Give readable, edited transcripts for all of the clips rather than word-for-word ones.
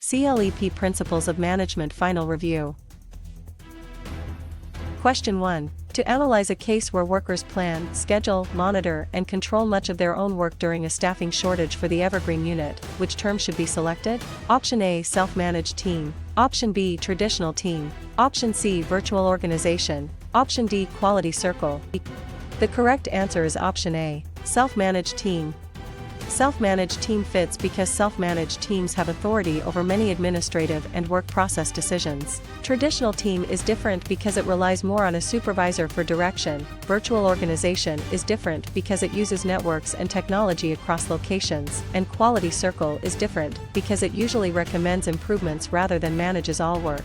CLEP Principles of Management Final Review. Question 1. To analyze a case where workers plan, schedule, monitor, and control much of their own work during a staffing shortage for the Evergreen unit, which term should be selected? Option A. Self-managed team. Option B. Traditional team. Option C. Virtual organization. Option D. Quality circle. The correct answer is option A. Self-managed team. Self-managed team fits because self-managed teams have authority over many administrative and work process decisions. Traditional team is different because it relies more on a supervisor for direction. Virtual organization is different because it uses networks and technology across locations. And quality circle is different because it usually recommends improvements rather than manages all work.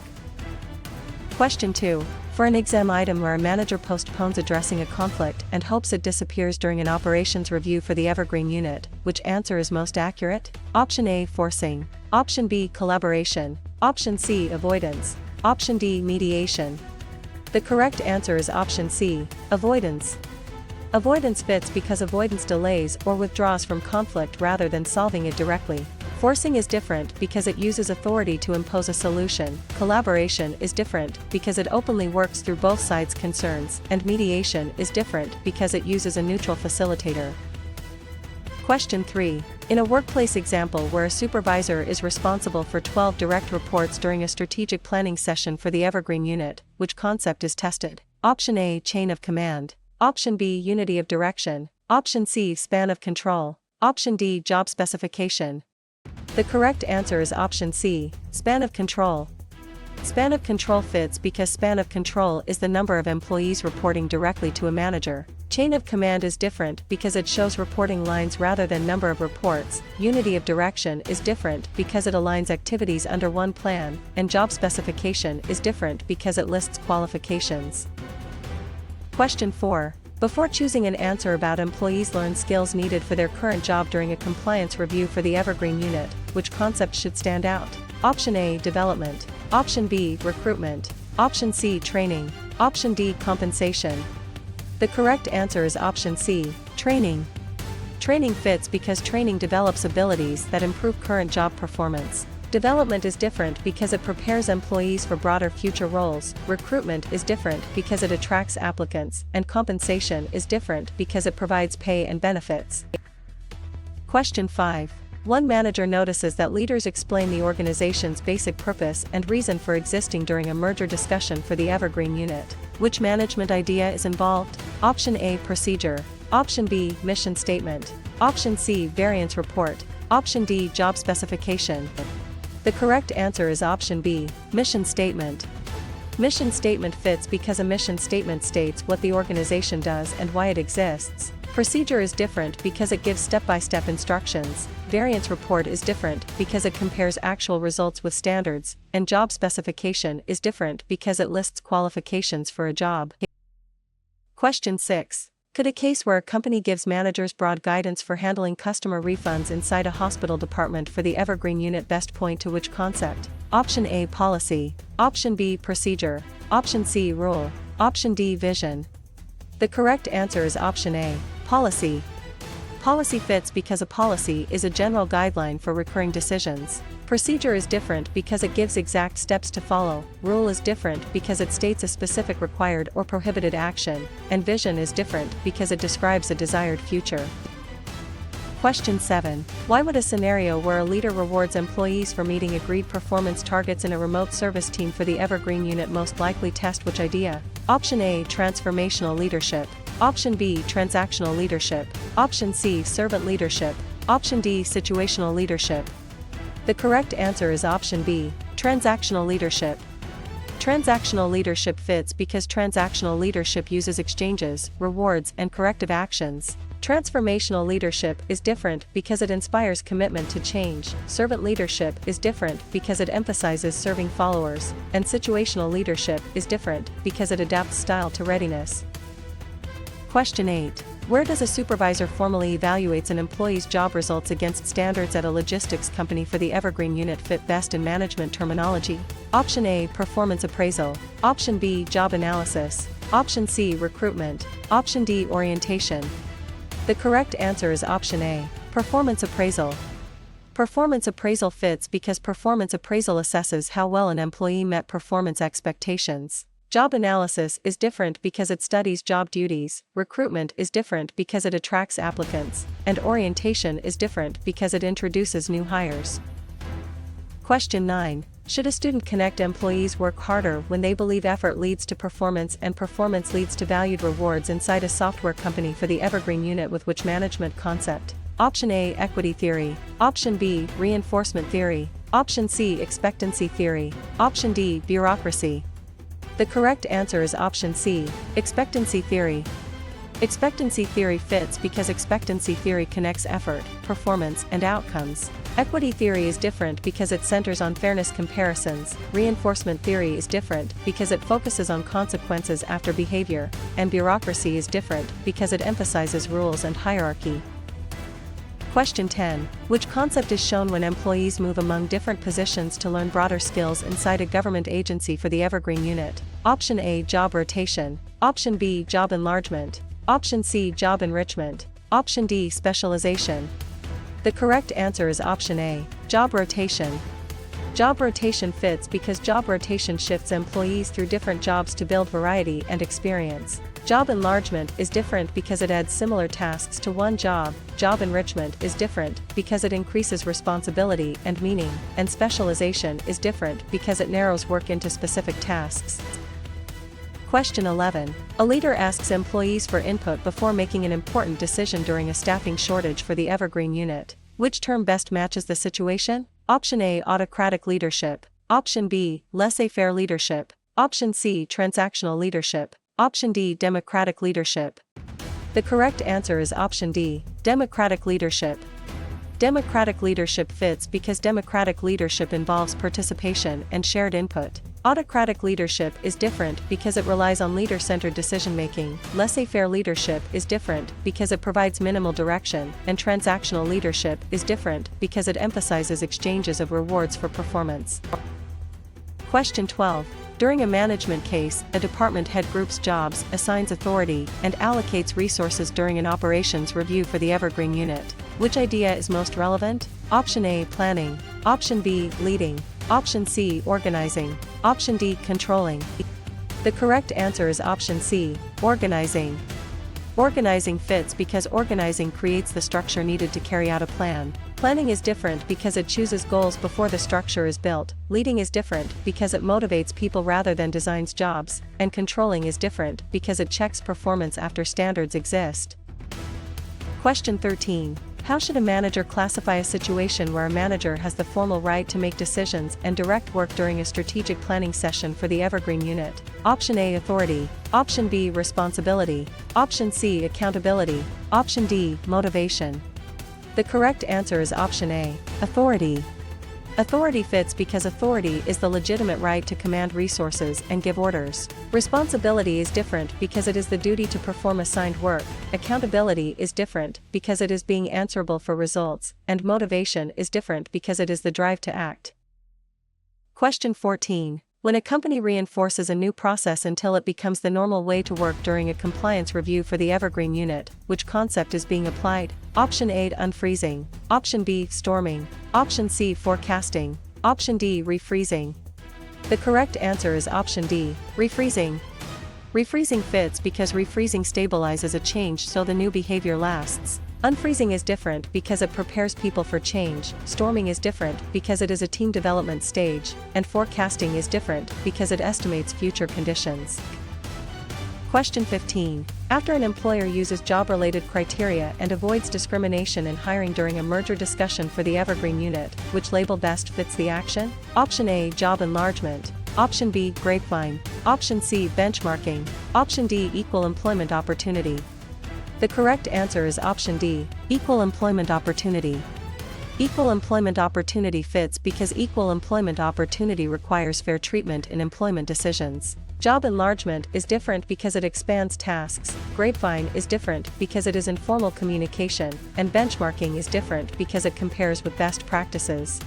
Question 2. For an exam item where a manager postpones addressing a conflict and hopes it disappears during an operations review for the Evergreen unit, which answer is most accurate? Option A. Forcing. Option B. Collaboration. Option C. Avoidance. Option D. Mediation. The correct answer is option C. Avoidance. Avoidance fits because avoidance delays or withdraws from conflict rather than solving it directly. Forcing is different because it uses authority to impose a solution. Collaboration is different because it openly works through both sides' concerns, and mediation is different because it uses a neutral facilitator. Question 3. In a workplace example where a supervisor is responsible for 12 direct reports during a strategic planning session for the Evergreen unit, which concept is tested? Option A. Chain of command. Option B. Unity of direction. Option C. Span of control. Option D. Job specification. The correct answer is option C. Span of control. Span of control fits because span of control is the number of employees reporting directly to a manager. Chain of command is different because it shows reporting lines rather than number of reports. Unity of direction is different because it aligns activities under one plan, and job specification is different because it lists qualifications. Question 4. Before choosing an answer about employees learn skills needed for their current job during a compliance review for the Evergreen unit, which concept should stand out? Option A. Development. Option B. Recruitment. Option C. Training. Option D. Compensation. The correct answer is option C. Training. Training fits because training develops abilities that improve current job performance. Development is different because it prepares employees for broader future roles. Recruitment is different because it attracts applicants, and compensation is different because it provides pay and benefits. Question 5. One manager notices that leaders explain the organization's basic purpose and reason for existing during a merger discussion for the Evergreen unit. Which management idea is involved? Option A. Procedure. Option B. Mission statement. Option C. Variance report. Option D. Job specification. The correct answer is option B. Mission statement. Mission statement fits because a mission statement states what the organization does and why it exists. Procedure is different because it gives step-by-step instructions. Variance report is different because it compares actual results with standards, and job specification is different because it lists qualifications for a job. Question 6. Could a case where a company gives managers broad guidance for handling customer refunds inside a hospital department for the Evergreen unit best point to which concept? Option A. Policy. Option B. Procedure. Option C. Rule. Option D. Vision. The correct answer is option A. Policy. Policy fits because a policy is a general guideline for recurring decisions. Procedure is different because it gives exact steps to follow. Rule is different because it states a specific required or prohibited action, and vision is different because it describes a desired future. Question 7. Why would a scenario where a leader rewards employees for meeting agreed performance targets in a remote service team for the Evergreen unit most likely test which idea? Option A. Transformational leadership. Option B. Transactional leadership. Option C. Servant leadership. Option D. Situational leadership. The correct answer is option B. Transactional leadership. Transactional leadership fits because transactional leadership uses exchanges, rewards, and corrective actions. Transformational leadership is different because it inspires commitment to change. Servant leadership is different because it emphasizes serving followers, and situational leadership is different because it adapts style to readiness. Question 8. Where does a supervisor formally evaluates an employee's job results against standards at a logistics company for the Evergreen unit fit best in management terminology? Option A. Performance appraisal. Option B. Job analysis. Option C. Recruitment. Option D. Orientation. The correct answer is option A. Performance appraisal. Performance appraisal fits because performance appraisal assesses how well an employee met performance expectations. Job analysis is different because it studies job duties, recruitment is different because it attracts applicants, and orientation is different because it introduces new hires. Question 9. Should a student connect employees work harder when they believe effort leads to performance and performance leads to valued rewards inside a software company for the evergreen unit with which management concept? Option A, equity theory. Option B, reinforcement theory. Option C, expectancy theory. Option D, bureaucracy. The correct answer is option C, expectancy theory. Expectancy theory fits because expectancy theory connects effort, performance, and outcomes. Equity theory is different because it centers on fairness comparisons. Reinforcement theory is different because it focuses on consequences after behavior, and bureaucracy is different because it emphasizes rules and hierarchy. Question 10. Which concept is shown when employees move among different positions to learn broader skills inside a government agency for the evergreen unit? Option A, job rotation. Option B, job enlargement. Option C, job enrichment. Option D, specialization. The correct answer is option A, job rotation. Job rotation fits because job rotation shifts employees through different jobs to build variety and experience. Job enlargement is different because it adds similar tasks to one job. Job enrichment is different because it increases responsibility and meaning, and specialization is different because it narrows work into specific tasks. Question 11. A leader asks employees for input before making an important decision during a staffing shortage for the evergreen unit. Which term best matches the situation? Option A, autocratic leadership. Option B, laissez-faire leadership. Option C, transactional leadership. Option D, democratic leadership. The correct answer is option D, democratic leadership. Democratic leadership fits because democratic leadership involves participation and shared input. Autocratic leadership is different because it relies on leader-centered decision-making. Laissez-faire leadership is different because it provides minimal direction, and transactional leadership is different because it emphasizes exchanges of rewards for performance. Question 12. During a management case, a department head groups jobs, assigns authority, and allocates resources during an operations review for the evergreen unit. Which idea is most relevant? Option A, planning. Option B, leading. Option C, organizing. Option D, controlling. The correct answer is option C, organizing. Organizing fits because organizing creates the structure needed to carry out a plan. Planning is different because it chooses goals before the structure is built. Leading is different because it motivates people rather than designs jobs, and controlling is different because it checks performance after standards exist. Question 13. How should a manager classify a situation where a manager has the formal right to make decisions and direct work during a strategic planning session for the evergreen unit? Option A, authority. Option B, responsibility. Option C, accountability. Option D, motivation. The correct answer is option A, authority. Authority fits because authority is the legitimate right to command resources and give orders. Responsibility is different because it is the duty to perform assigned work. Accountability is different because it is being answerable for results, and motivation is different because it is the drive to act. Question 14. When a company reinforces a new process until it becomes the normal way to work during a compliance review for the evergreen unit, which concept is being applied? Option A, unfreezing. Option B, storming. Option C, forecasting. Option D, refreezing. The correct answer is option D, refreezing. Refreezing fits because refreezing stabilizes a change so the new behavior lasts. Unfreezing is different because it prepares people for change, storming is different because it is a team development stage, and forecasting is different because it estimates future conditions. Question 15. After an employer uses job-related criteria and avoids discrimination in hiring during a merger discussion for the evergreen unit, which label best fits the action? Option A, job enlargement. Option B, grapevine. Option C, benchmarking. Option D, equal employment opportunity. The correct answer is option D, equal employment opportunity. Equal employment opportunity fits because equal employment opportunity requires fair treatment in employment decisions. Job enlargement is different because it expands tasks, grapevine is different because it is informal communication, and benchmarking is different because it compares with best practices.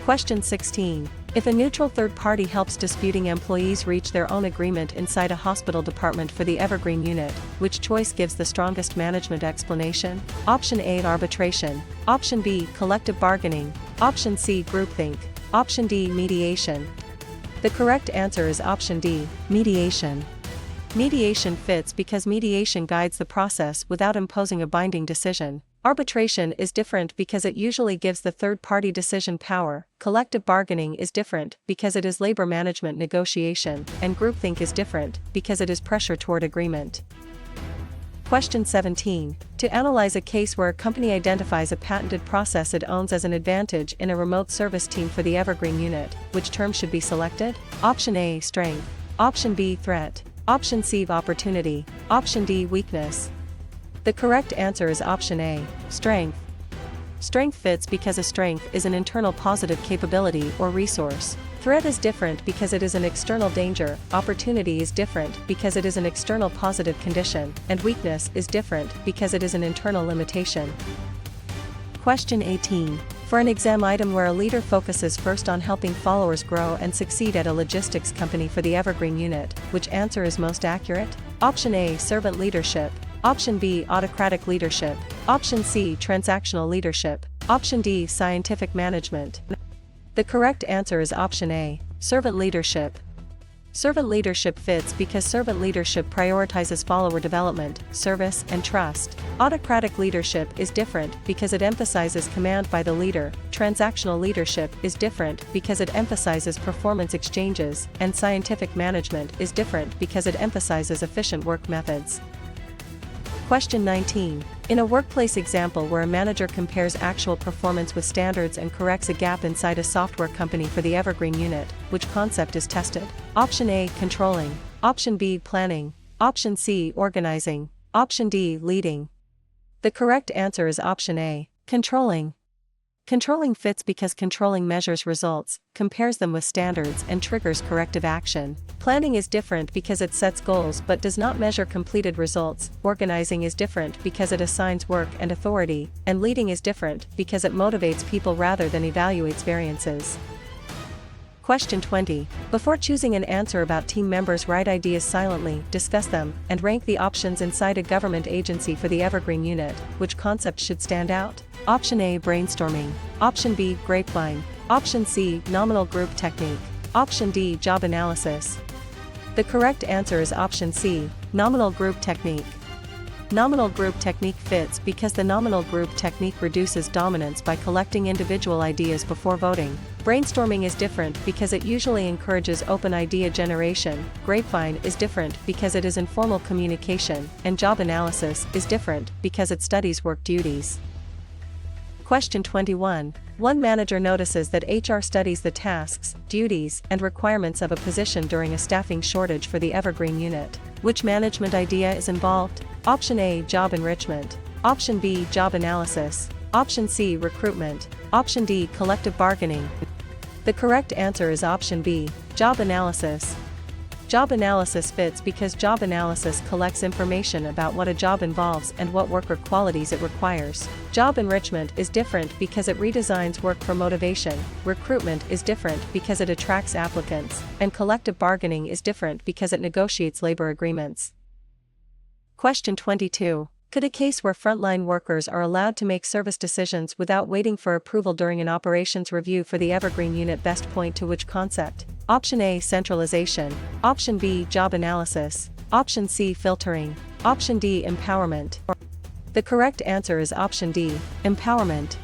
Question 16. If a neutral third party helps disputing employees reach their own agreement inside a hospital department for the evergreen unit, which choice gives the strongest management explanation? Option A, arbitration. Option B, collective bargaining. Option C, groupthink. Option D, mediation. The correct answer is option D, mediation. Mediation fits because mediation guides the process without imposing a binding decision. Arbitration is different because it usually gives the third-party decision power. Collective bargaining is different because it is labor management negotiation, and groupthink is different because it is pressure toward agreement. Question 17. To analyze a case where a company identifies a patented process it owns as an advantage in a remote service team for the evergreen unit, which term should be selected? Option A, strength. Option B, threat. Option C, opportunity. Option D, weakness. The correct answer is option A, strength. Strength fits because a strength is an internal positive capability or resource. Threat is different because it is an external danger, opportunity is different because it is an external positive condition, and weakness is different because it is an internal limitation. Question 18. For an exam item where a leader focuses first on helping followers grow and succeed at a logistics company for the evergreen unit, which answer is most accurate? Option A, servant leadership. Option B, autocratic leadership. Option C, transactional leadership. Option D, scientific management. The correct answer is option A, servant leadership. Servant leadership fits because servant leadership prioritizes follower development, service, and trust. Autocratic leadership is different because it emphasizes command by the leader. Transactional leadership is different because it emphasizes performance exchanges, and scientific management is different because it emphasizes efficient work methods. Question 19. In a workplace example where a manager compares actual performance with standards and corrects a gap inside a software company for the evergreen unit, which concept is tested? Option A, controlling. Option B, planning. Option C, organizing. Option D, leading. The correct answer is option A, controlling. Controlling fits because controlling measures results, compares them with standards, and triggers corrective action. Planning is different because it sets goals but does not measure completed results. Organizing is different because it assigns work and authority, and leading is different because it motivates people rather than evaluates variances. Question 20. Before choosing an answer about team members, write ideas silently, discuss them, and rank the options inside a government agency for the evergreen unit. Which concept should stand out? Option A, brainstorming. Option B, grapevine. Option C, nominal group technique. Option D, job analysis. The correct answer is option C, nominal group technique. Nominal group technique fits because the nominal group technique reduces dominance by collecting individual ideas before voting. Brainstorming is different because it usually encourages open idea generation. Grapevine is different because it is informal communication, and job analysis is different because it studies work duties. Question 21. One manager notices that HR studies the tasks, duties, and requirements of a position during a staffing shortage for the evergreen unit. Which management idea is involved? Option A, job enrichment. Option B, job analysis. Option C, recruitment. Option D, collective bargaining. The correct answer is option B, job analysis. Job analysis fits because job analysis collects information about what a job involves and what worker qualities it requires. Job enrichment is different because it redesigns work for motivation. Recruitment is different because it attracts applicants, and collective bargaining is different because it negotiates labor agreements. Question 22. Could a case where frontline workers are allowed to make service decisions without waiting for approval during an operations review for the evergreen unit best point to which concept? Option A, centralization. Option B, job analysis. Option C, filtering. Option D, empowerment. The correct answer is option D, empowerment.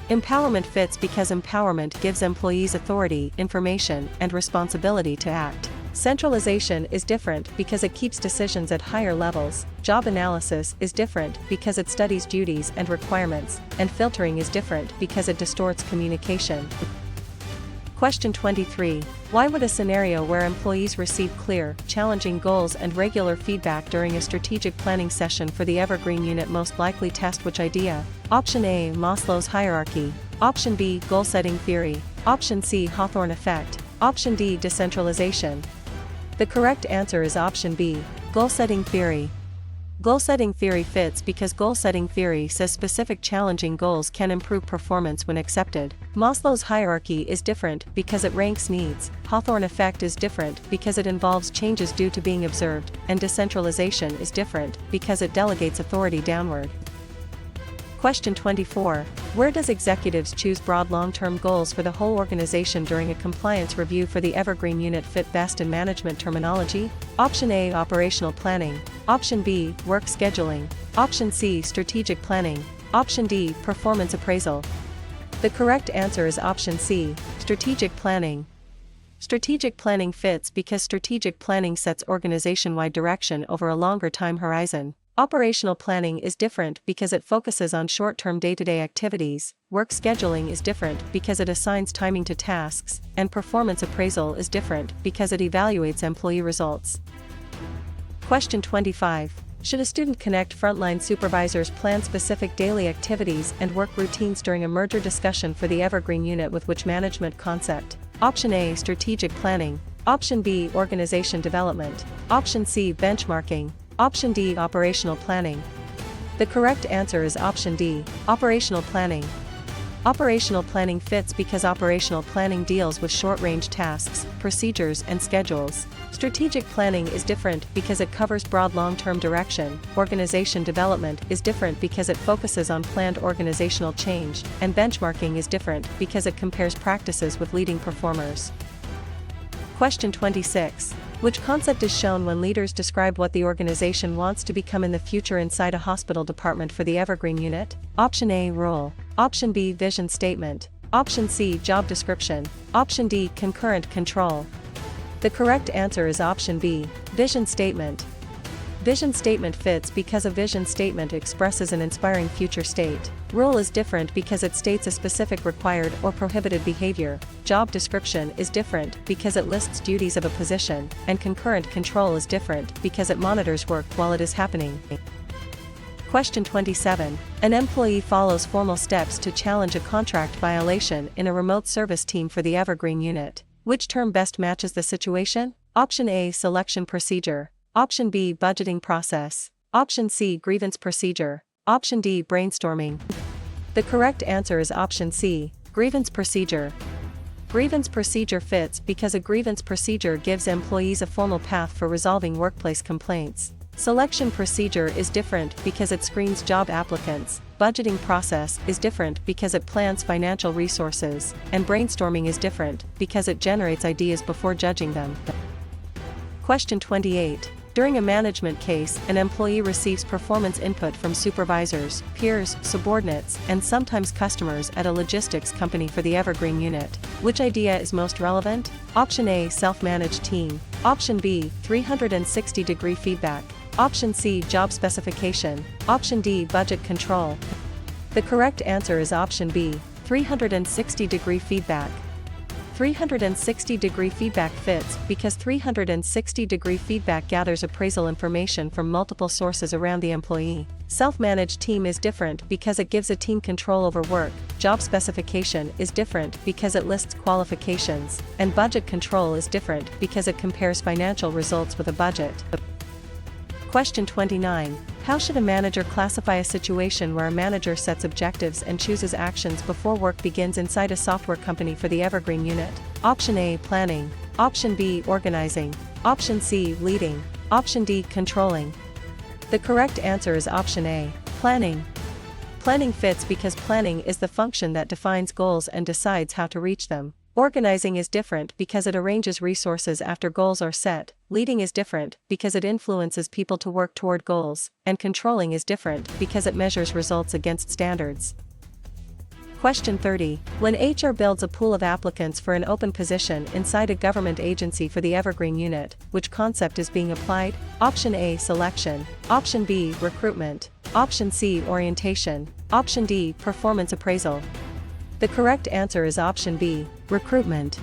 Empowerment fits because empowerment gives employees authority, information, and responsibility to act. Centralization is different because it keeps decisions at higher levels. Job analysis is different because it studies duties and requirements, and filtering is different because it distorts communication. Question 23. Why would a scenario where employees receive clear, challenging goals and regular feedback during a strategic planning session for the evergreen unit most likely test which idea? Option A, Maslow's hierarchy. Option B, goal-setting theory. Option C, Hawthorne effect. Option D, decentralization. The correct answer is option B, goal-setting theory. Goal-setting theory fits because goal-setting theory says specific challenging goals can improve performance when accepted. Maslow's hierarchy is different because it ranks needs. Hawthorne effect is different because it involves changes due to being observed, and decentralization is different because it delegates authority downward. Question 24. Where does executives choose broad long-term goals for the whole organization during a compliance review for the evergreen unit fit best in management terminology? Option A, operational planning. Option B, work scheduling. Option C, strategic planning. Option D, performance appraisal. The correct answer is option C, strategic planning. Strategic planning fits because strategic planning sets organization-wide direction over a longer time horizon. Operational planning is different because it focuses on short-term day-to-day activities, work scheduling is different because it assigns timing to tasks, and performance appraisal is different because it evaluates employee results. Question 25. Should a student connect frontline supervisors plan specific daily activities and work routines during a merger discussion for the evergreen unit with which management concept? Option A, strategic planning. Option B, organization development. Option C, benchmarking. Option D, operational planning. The correct answer is option D, operational planning. Operational planning fits because operational planning deals with short-range tasks, procedures, and schedules. Strategic planning is different because it covers broad long-term direction. Organization development is different because it focuses on planned organizational change, and benchmarking is different because it compares practices with leading performers. Question 26. Which concept is shown when leaders describe what the organization wants to become in the future inside a hospital department for the evergreen unit? Option A, role. Option B, vision statement. Option C, job description. Option D, concurrent control. The correct answer is option B, vision statement. Vision statement fits because a vision statement expresses an inspiring future state. Role is different because it states a specific required or prohibited behavior. Job description is different because it lists duties of a position, and concurrent control is different because it monitors work while it is happening. Question 27. An employee follows formal steps to challenge a contract violation in a remote service team for the evergreen unit. Which term best matches the situation? Option A, selection procedure. Option B, budgeting process. Option C, grievance procedure. Option D, brainstorming. The correct answer is option C, grievance procedure. Grievance procedure fits because a grievance procedure gives employees a formal path for resolving workplace complaints. Selection procedure is different because it screens job applicants. Budgeting process is different because it plans financial resources, and brainstorming is different because it generates ideas before judging them. Question 28. During a management case, an employee receives performance input from supervisors, peers, subordinates, and sometimes customers at a logistics company for the evergreen unit. Which idea is most relevant? Option A, self-managed team. Option B, 360-degree feedback. Option C, job specification. Option D, budget control. The correct answer is option B, 360-degree feedback. 360-degree feedback fits because 360-degree feedback gathers appraisal information from multiple sources around the employee. Self-managed team is different because it gives a team control over work. Job specification is different because it lists qualifications, and budget control is different because it compares financial results with a budget. Question 29. How should a manager classify a situation where a manager sets objectives and chooses actions before work begins inside a software company for the evergreen unit? Option A, planning. Option B, organizing. Option C, leading. Option D, controlling. The correct answer is option A, planning. Planning fits because planning is the function that defines goals and decides how to reach them. Organizing is different because it arranges resources after goals are set. Leading is different because it influences people to work toward goals, and controlling is different because it measures results against standards. Question 30. When HR builds a pool of applicants for an open position inside a government agency for the evergreen unit, which concept is being applied? Option A, selection. Option B, recruitment. Option C, orientation. Option D, performance appraisal. The correct answer is option B, recruitment.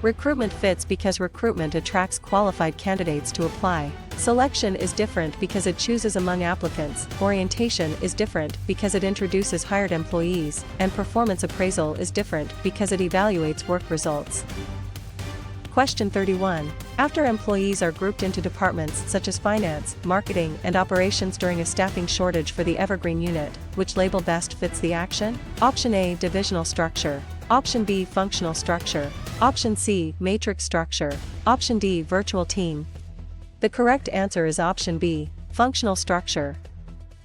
Recruitment fits because recruitment attracts qualified candidates to apply. Selection is different because it chooses among applicants. Orientation is different because it introduces hired employees, and performance appraisal is different because it evaluates work results. Question 31. After employees are grouped into departments such as finance, marketing, and operations during a staffing shortage for the evergreen unit, which label best fits the action? Option A, divisional structure. Option B, functional structure. Option C, matrix structure. Option D, virtual team. The correct answer is option B, functional structure.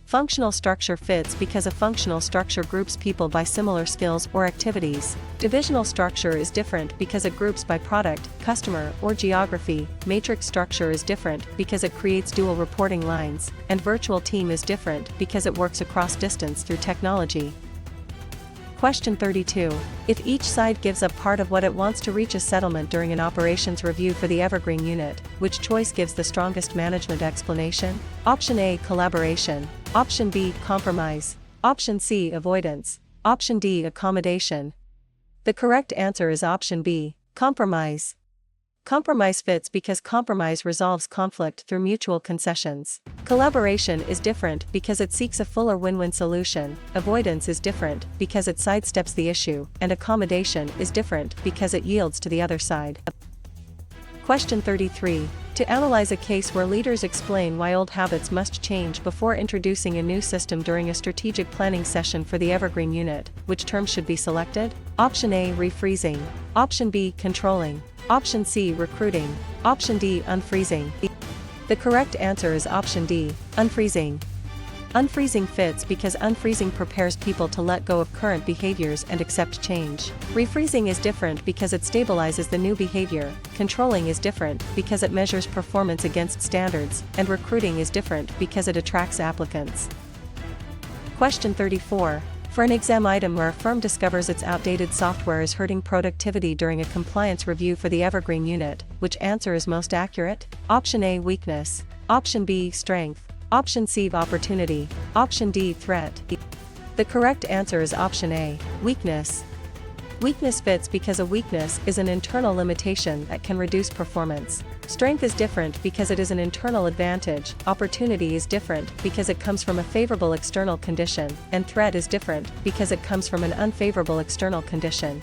Functional structure fits because a functional structure groups people by similar skills or activities. Divisional structure is different because it groups by product, customer, or geography. Matrix structure is different because it creates dual reporting lines, and virtual team is different because it works across distance through technology. Question 32. If each side gives up part of what it wants to reach a settlement during an operations review for the evergreen unit, which choice gives the strongest management explanation? Option A, collaboration. Option B, compromise. Option C, avoidance. Option D, accommodation. The correct answer is option B, compromise. Compromise fits because compromise resolves conflict through mutual concessions. Collaboration is different because it seeks a fuller win-win solution. Avoidance is different because it sidesteps the issue, and accommodation is different because it yields to the other side. Question 33. To analyze a case where leaders explain why old habits must change before introducing a new system during a strategic planning session for the evergreen unit, which term should be selected? Option A, refreezing. Option B, controlling. Option C, recruiting. Option D, unfreezing. The correct answer is option D, unfreezing. Unfreezing fits because unfreezing prepares people to let go of current behaviors and accept change. Refreezing is different because it stabilizes the new behavior. Controlling is different because it measures performance against standards, and recruiting is different because it attracts applicants. Question 34. For an exam item where a firm discovers its outdated software is hurting productivity during a compliance review for the evergreen unit, which answer is most accurate? Option A, weakness. Option B, strength. Option C, opportunity. Option D, threat. The correct answer is option A, weakness. Weakness fits because a weakness is an internal limitation that can reduce performance. Strength is different because it is an internal advantage. Opportunity is different because it comes from a favorable external condition, and threat is different because it comes from an unfavorable external condition.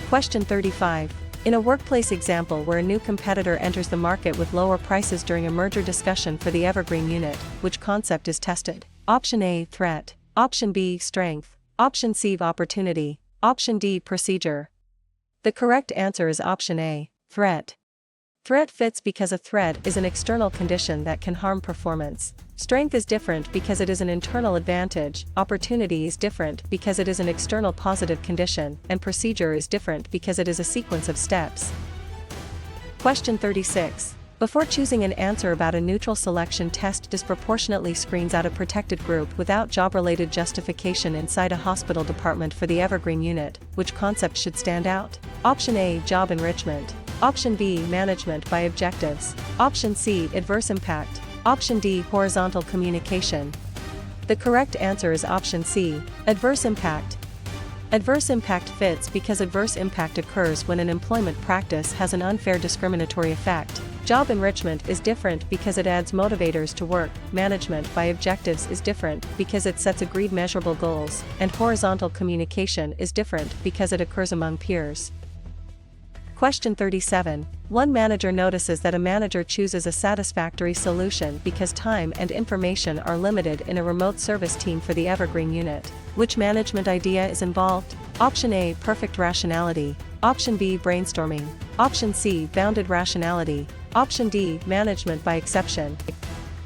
Question 35. In a workplace example where a new competitor enters the market with lower prices during a merger discussion for the evergreen unit, which concept is tested? Option A, threat. Option B, strength. Option C, opportunity. Option D, procedure. The correct answer is option A, threat. Threat fits because a threat is an external condition that can harm performance. Strength is different because it is an internal advantage. Opportunity is different because it is an external positive condition, and procedure is different because it is a sequence of steps. Question 36. Before choosing an answer about a neutral selection test disproportionately screens out a protected group without job-related justification inside a hospital department for the evergreen unit, which concept should stand out? Option A, job enrichment. Option B, management by objectives. Option C, adverse impact. Option D, horizontal communication. The correct answer is option C, adverse impact. Adverse impact fits because adverse impact occurs when an employment practice has an unfair discriminatory effect. Job enrichment is different because it adds motivators to work. Management by objectives is different because it sets agreed measurable goals, and horizontal communication is different because it occurs among peers. Question 37. One manager notices that a manager chooses a satisfactory solution because time and information are limited in a remote service team for the evergreen unit. Which management idea is involved? Option A, perfect rationality. Option B, brainstorming. Option C, bounded rationality. Option D, management by exception.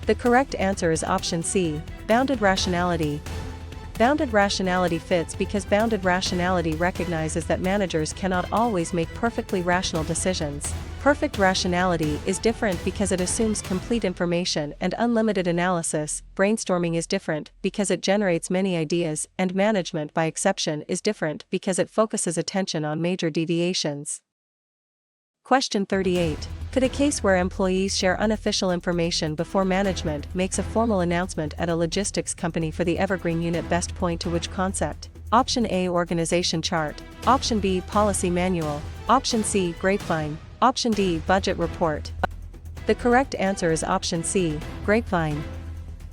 The correct answer is option C, bounded rationality. Bounded rationality fits because bounded rationality recognizes that managers cannot always make perfectly rational decisions. Perfect rationality is different because it assumes complete information and unlimited analysis. Brainstorming is different because it generates many ideas, and management by exception is different because it focuses attention on major deviations. Question 38. Could a case where employees share unofficial information before management makes a formal announcement at a logistics company for the evergreen unit best point to which concept? Option A, organization chart. Option B, policy manual. Option C, grapevine. Option D, budget report. The correct answer is option C, grapevine.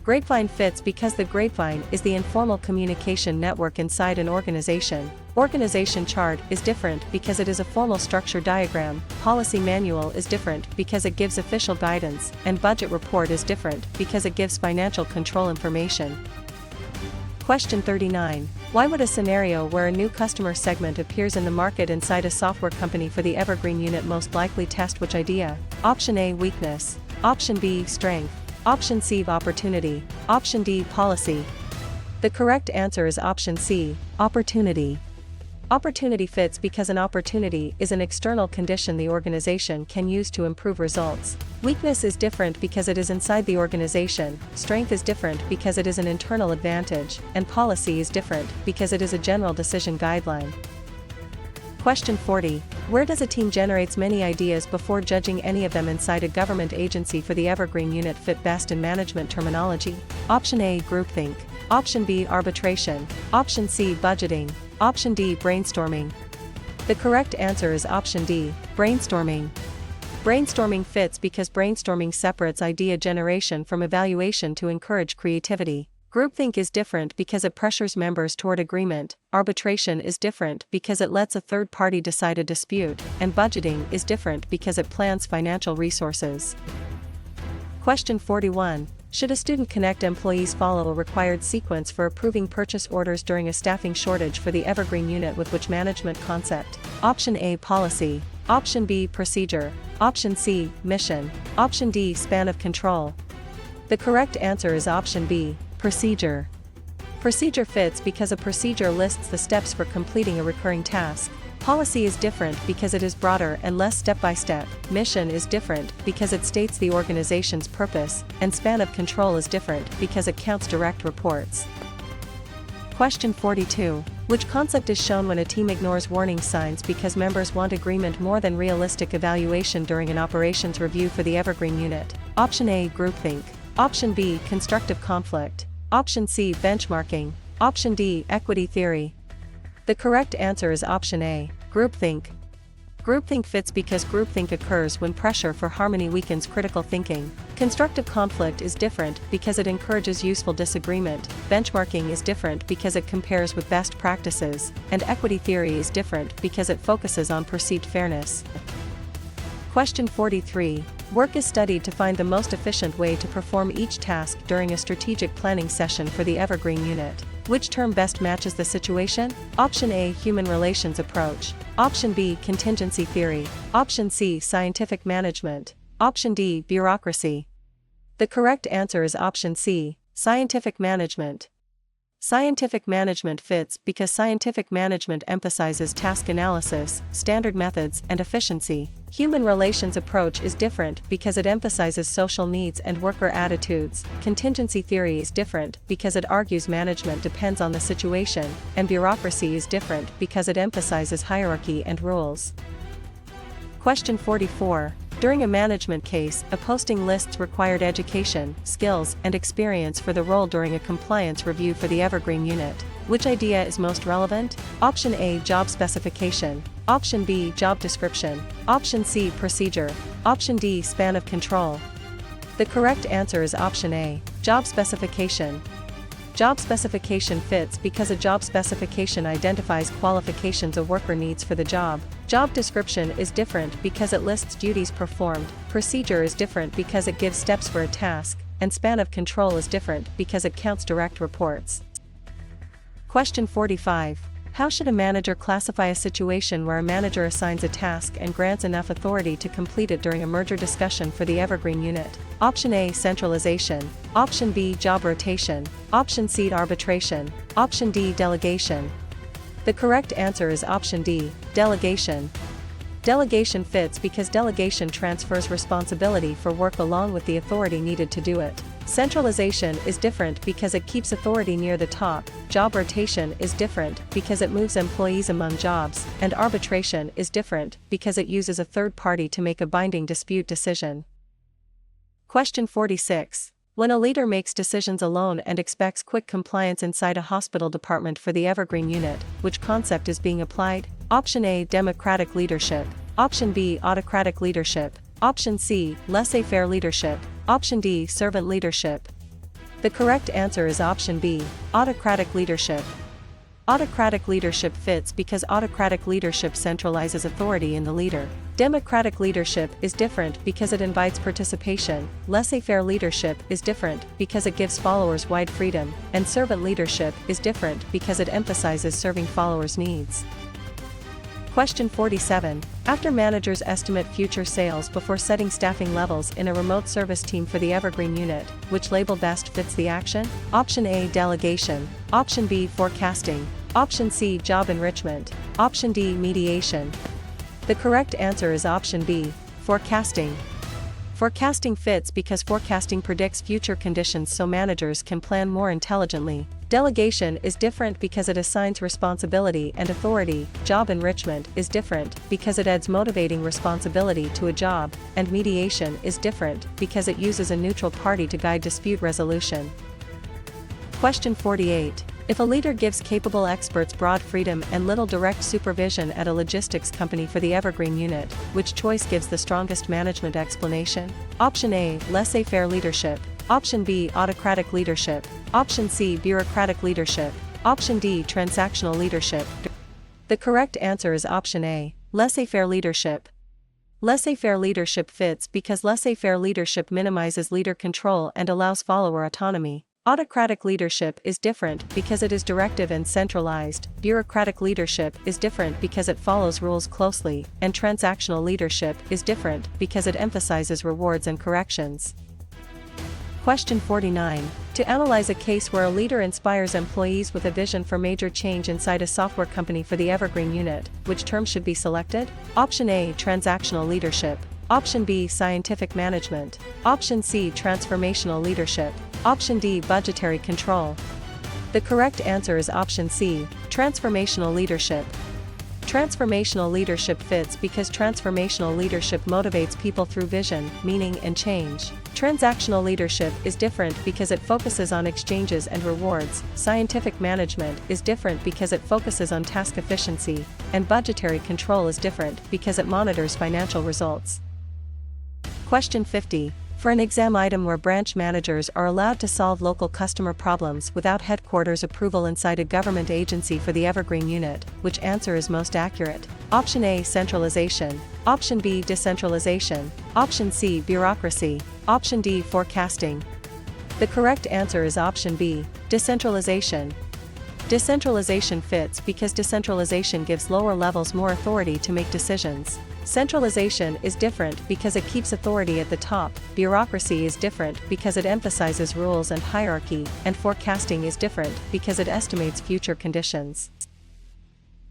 Grapevine fits because the grapevine is the informal communication network inside an organization. Organization chart is different because it is a formal structure diagram, policy manual is different because it gives official guidance, and budget report is different because it gives financial control information. Question 39. Why would a scenario where a new customer segment appears in the market inside a software company for the evergreen unit most likely test which idea? Option A, weakness. Option B, strength. Option C, opportunity. Option D, policy. The correct answer is option C, opportunity. Opportunity fits because an opportunity is an external condition the organization can use to improve results. Weakness is different because it is inside the organization, strength is different because it is an internal advantage, and policy is different because it is a general decision guideline. Question 40. Where does a team generates many ideas before judging any of them inside a government agency for the evergreen unit fit best in management terminology? Option A, groupthink. Option B, arbitration. Option C, budgeting. Option D, brainstorming. The correct answer is option D, brainstorming. Brainstorming fits because brainstorming separates idea generation from evaluation to encourage creativity. Groupthink is different because it pressures members toward agreement, arbitration is different because it lets a third party decide a dispute, and budgeting is different because it plans financial resources. Question 41. Should a student connect employees follow a required sequence for approving purchase orders during a staffing shortage for the evergreen unit with which management concept? Option A, policy. Option B, procedure. Option C, mission. Option D, span of control. The correct answer is option B, procedure. Procedure fits because a procedure lists the steps for completing a recurring task. Policy is different because it is broader and less step-by-step. Mission is different because it states the organization's purpose, and span of control is different because it counts direct reports. Question 42. Which concept is shown when a team ignores warning signs because members want agreement more than realistic evaluation during an operations review for the evergreen unit? Option A, groupthink. Option B, constructive conflict. Option C, benchmarking. Option D, equity theory. The correct answer is option A, groupthink. Groupthink fits because groupthink occurs when pressure for harmony weakens critical thinking. Constructive conflict is different because it encourages useful disagreement, benchmarking is different because it compares with best practices, and equity theory is different because it focuses on perceived fairness. Question 43. Work is studied to find the most efficient way to perform each task during a strategic planning session for the evergreen unit. Which term best matches the situation? Option A, human relations approach. Option B, contingency theory. Option C, scientific management. Option D, bureaucracy. The correct answer is option C, scientific management. Scientific management fits because scientific management emphasizes task analysis, standard methods, and efficiency. Human relations approach is different because it emphasizes social needs and worker attitudes. Contingency theory is different because it argues management depends on the situation, and bureaucracy is different because it emphasizes hierarchy and rules. Question 44. During a management case, a posting lists required education, skills, and experience for the role during a compliance review for the evergreen unit. Which idea is most relevant? Option A, job specification. Option B, job description. Option C, procedure. Option D, span of control. The correct answer is option A, job specification. Job specification fits because a job specification identifies qualifications a worker needs for the job. Job description is different because it lists duties performed, procedure is different because it gives steps for a task, and span of control is different because it counts direct reports. Question 45. How should a manager classify a situation where a manager assigns a task and grants enough authority to complete it during a merger discussion for the evergreen unit? Option A, centralization. Option B, job rotation. Option C, arbitration. Option D, delegation. The correct answer is option D, delegation. Delegation fits because delegation transfers responsibility for work along with the authority needed to do it. Centralization is different because it keeps authority near the top, job rotation is different because it moves employees among jobs, and arbitration is different because it uses a third party to make a binding dispute decision. Question 46. When a leader makes decisions alone and expects quick compliance inside a hospital department for the evergreen unit, which concept is being applied? Option A, democratic leadership. Option B, autocratic leadership. Option C, laissez-faire leadership. Option D, servant leadership. The correct answer is option B, autocratic leadership. Autocratic leadership fits because autocratic leadership centralizes authority in the leader. Democratic leadership is different because it invites participation. Laissez-faire leadership is different because it gives followers wide freedom, and servant leadership is different because it emphasizes serving followers' needs. Question 47. After managers estimate future sales before setting staffing levels in a remote service team for the evergreen unit, which label best fits the action? Option A, delegation. Option B, forecasting. Option C, job enrichment. Option D, mediation. The correct answer is option B, forecasting. Forecasting fits because forecasting predicts future conditions so managers can plan more intelligently. Delegation is different because it assigns responsibility and authority. Job enrichment is different because it adds motivating responsibility to a job, and mediation is different because it uses a neutral party to guide dispute resolution. Question 48. If a leader gives capable experts broad freedom and little direct supervision at a logistics company for the evergreen unit, which choice gives the strongest management explanation? Option A, laissez-faire leadership. Option B, autocratic leadership. Option C, bureaucratic leadership. Option D, transactional leadership. The correct answer is option A, laissez-faire leadership. Laissez-faire leadership fits because laissez-faire leadership minimizes leader control and allows follower autonomy. Autocratic leadership is different because it is directive and centralized. Bureaucratic leadership is different because it follows rules closely, and transactional leadership is different because it emphasizes rewards and corrections. Question 49. To analyze a case where a leader inspires employees with a vision for major change inside a software company for the evergreen unit, which term should be selected? Option A, transactional leadership. Option B, scientific management. Option C, transformational leadership. Option D, budgetary control. The correct answer is option C, transformational leadership. Transformational leadership fits because transformational leadership motivates people through vision, meaning, and change. Transactional leadership is different because it focuses on exchanges and rewards. Scientific management is different because it focuses on task efficiency, and budgetary control is different because it monitors financial results. Question 50. For an exam item where branch managers are allowed to solve local customer problems without headquarters approval inside a government agency for the evergreen unit, which answer is most accurate? Option A, centralization. Option B, decentralization. Option C, bureaucracy. Option D, forecasting. The correct answer is option B, decentralization. Decentralization fits because decentralization gives lower levels more authority to make decisions. Centralization is different because it keeps authority at the top. Bureaucracy is different because it emphasizes rules and hierarchy, and forecasting is different because it estimates future conditions.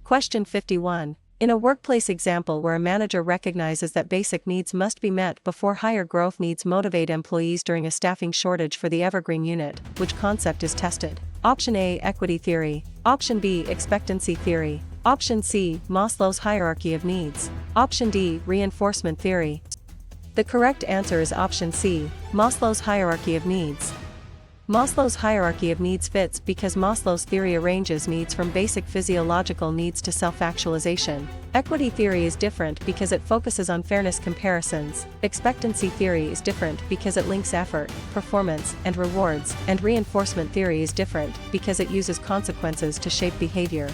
Question 51. In a workplace example where a manager recognizes that basic needs must be met before higher growth needs motivate employees during a staffing shortage for the evergreen unit, which concept is tested? Option A, equity theory. Option B, expectancy theory. Option C, Maslow's hierarchy of needs. Option D, reinforcement theory. The correct answer is option C, Maslow's hierarchy of needs. Maslow's hierarchy of needs fits because Maslow's theory arranges needs from basic physiological needs to self-actualization. Equity theory is different because it focuses on fairness comparisons. Expectancy theory is different because it links effort, performance, and rewards, and reinforcement theory is different because it uses consequences to shape behavior.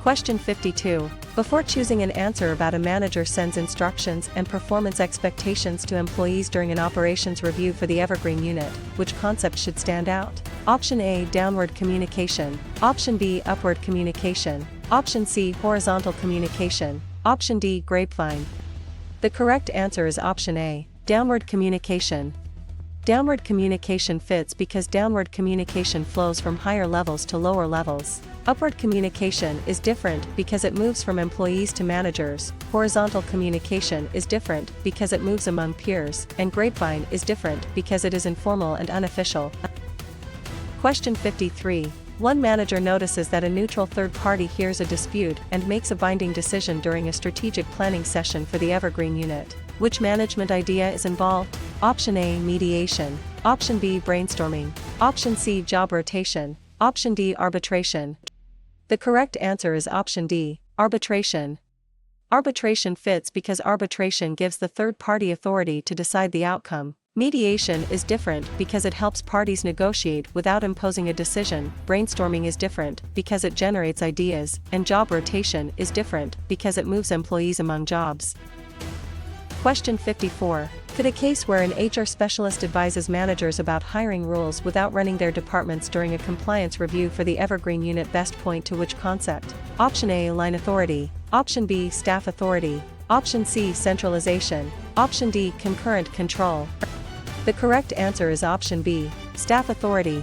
Question 52. Before choosing an answer about a manager sends instructions and performance expectations to employees during an operations review for the evergreen unit, which concept should stand out? Option A, downward communication. Option B, upward communication. Option C, horizontal communication. Option D, grapevine. The correct answer is option A, downward communication. Downward communication fits because downward communication flows from higher levels to lower levels. Upward communication is different because it moves from employees to managers. Horizontal communication is different because it moves among peers, and grapevine is different because it is informal and unofficial. Question 53. One manager notices that a neutral third party hears a dispute and makes a binding decision during a strategic planning session for the evergreen unit. Which management idea is involved? Option A, mediation. Option B, brainstorming. Option C, job rotation. Option D, arbitration. The correct answer is option D, arbitration. Arbitration fits because arbitration gives the third party authority to decide the outcome. Mediation is different because it helps parties negotiate without imposing a decision. Brainstorming is different because it generates ideas, and job rotation is different because it moves employees among jobs. Question 54. Fit a case where an HR specialist advises managers about hiring rules without running their departments during a compliance review for the Evergreen Unit. Best point to which concept? Option A, line authority. Option B, staff authority. Option C, centralization. Option D, concurrent control. The correct answer is option B, staff authority.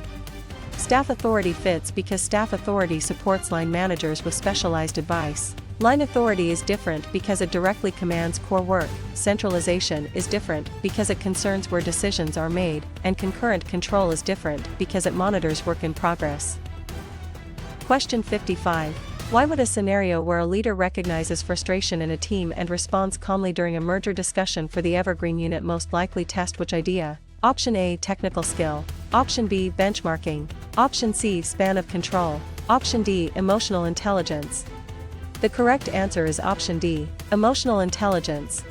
Staff authority fits because staff authority supports line managers with specialized advice. Line authority is different because it directly commands core work. Centralization is different because it concerns where decisions are made, and concurrent control is different because it monitors work in progress. Question 55. Why would a scenario where a leader recognizes frustration in a team and responds calmly during a merger discussion for the Evergreen Unit most likely test which idea? Option A, technical skill. Option B, benchmarking. Option C, span of control. Option D, emotional intelligence. The correct answer is option D, emotional intelligence.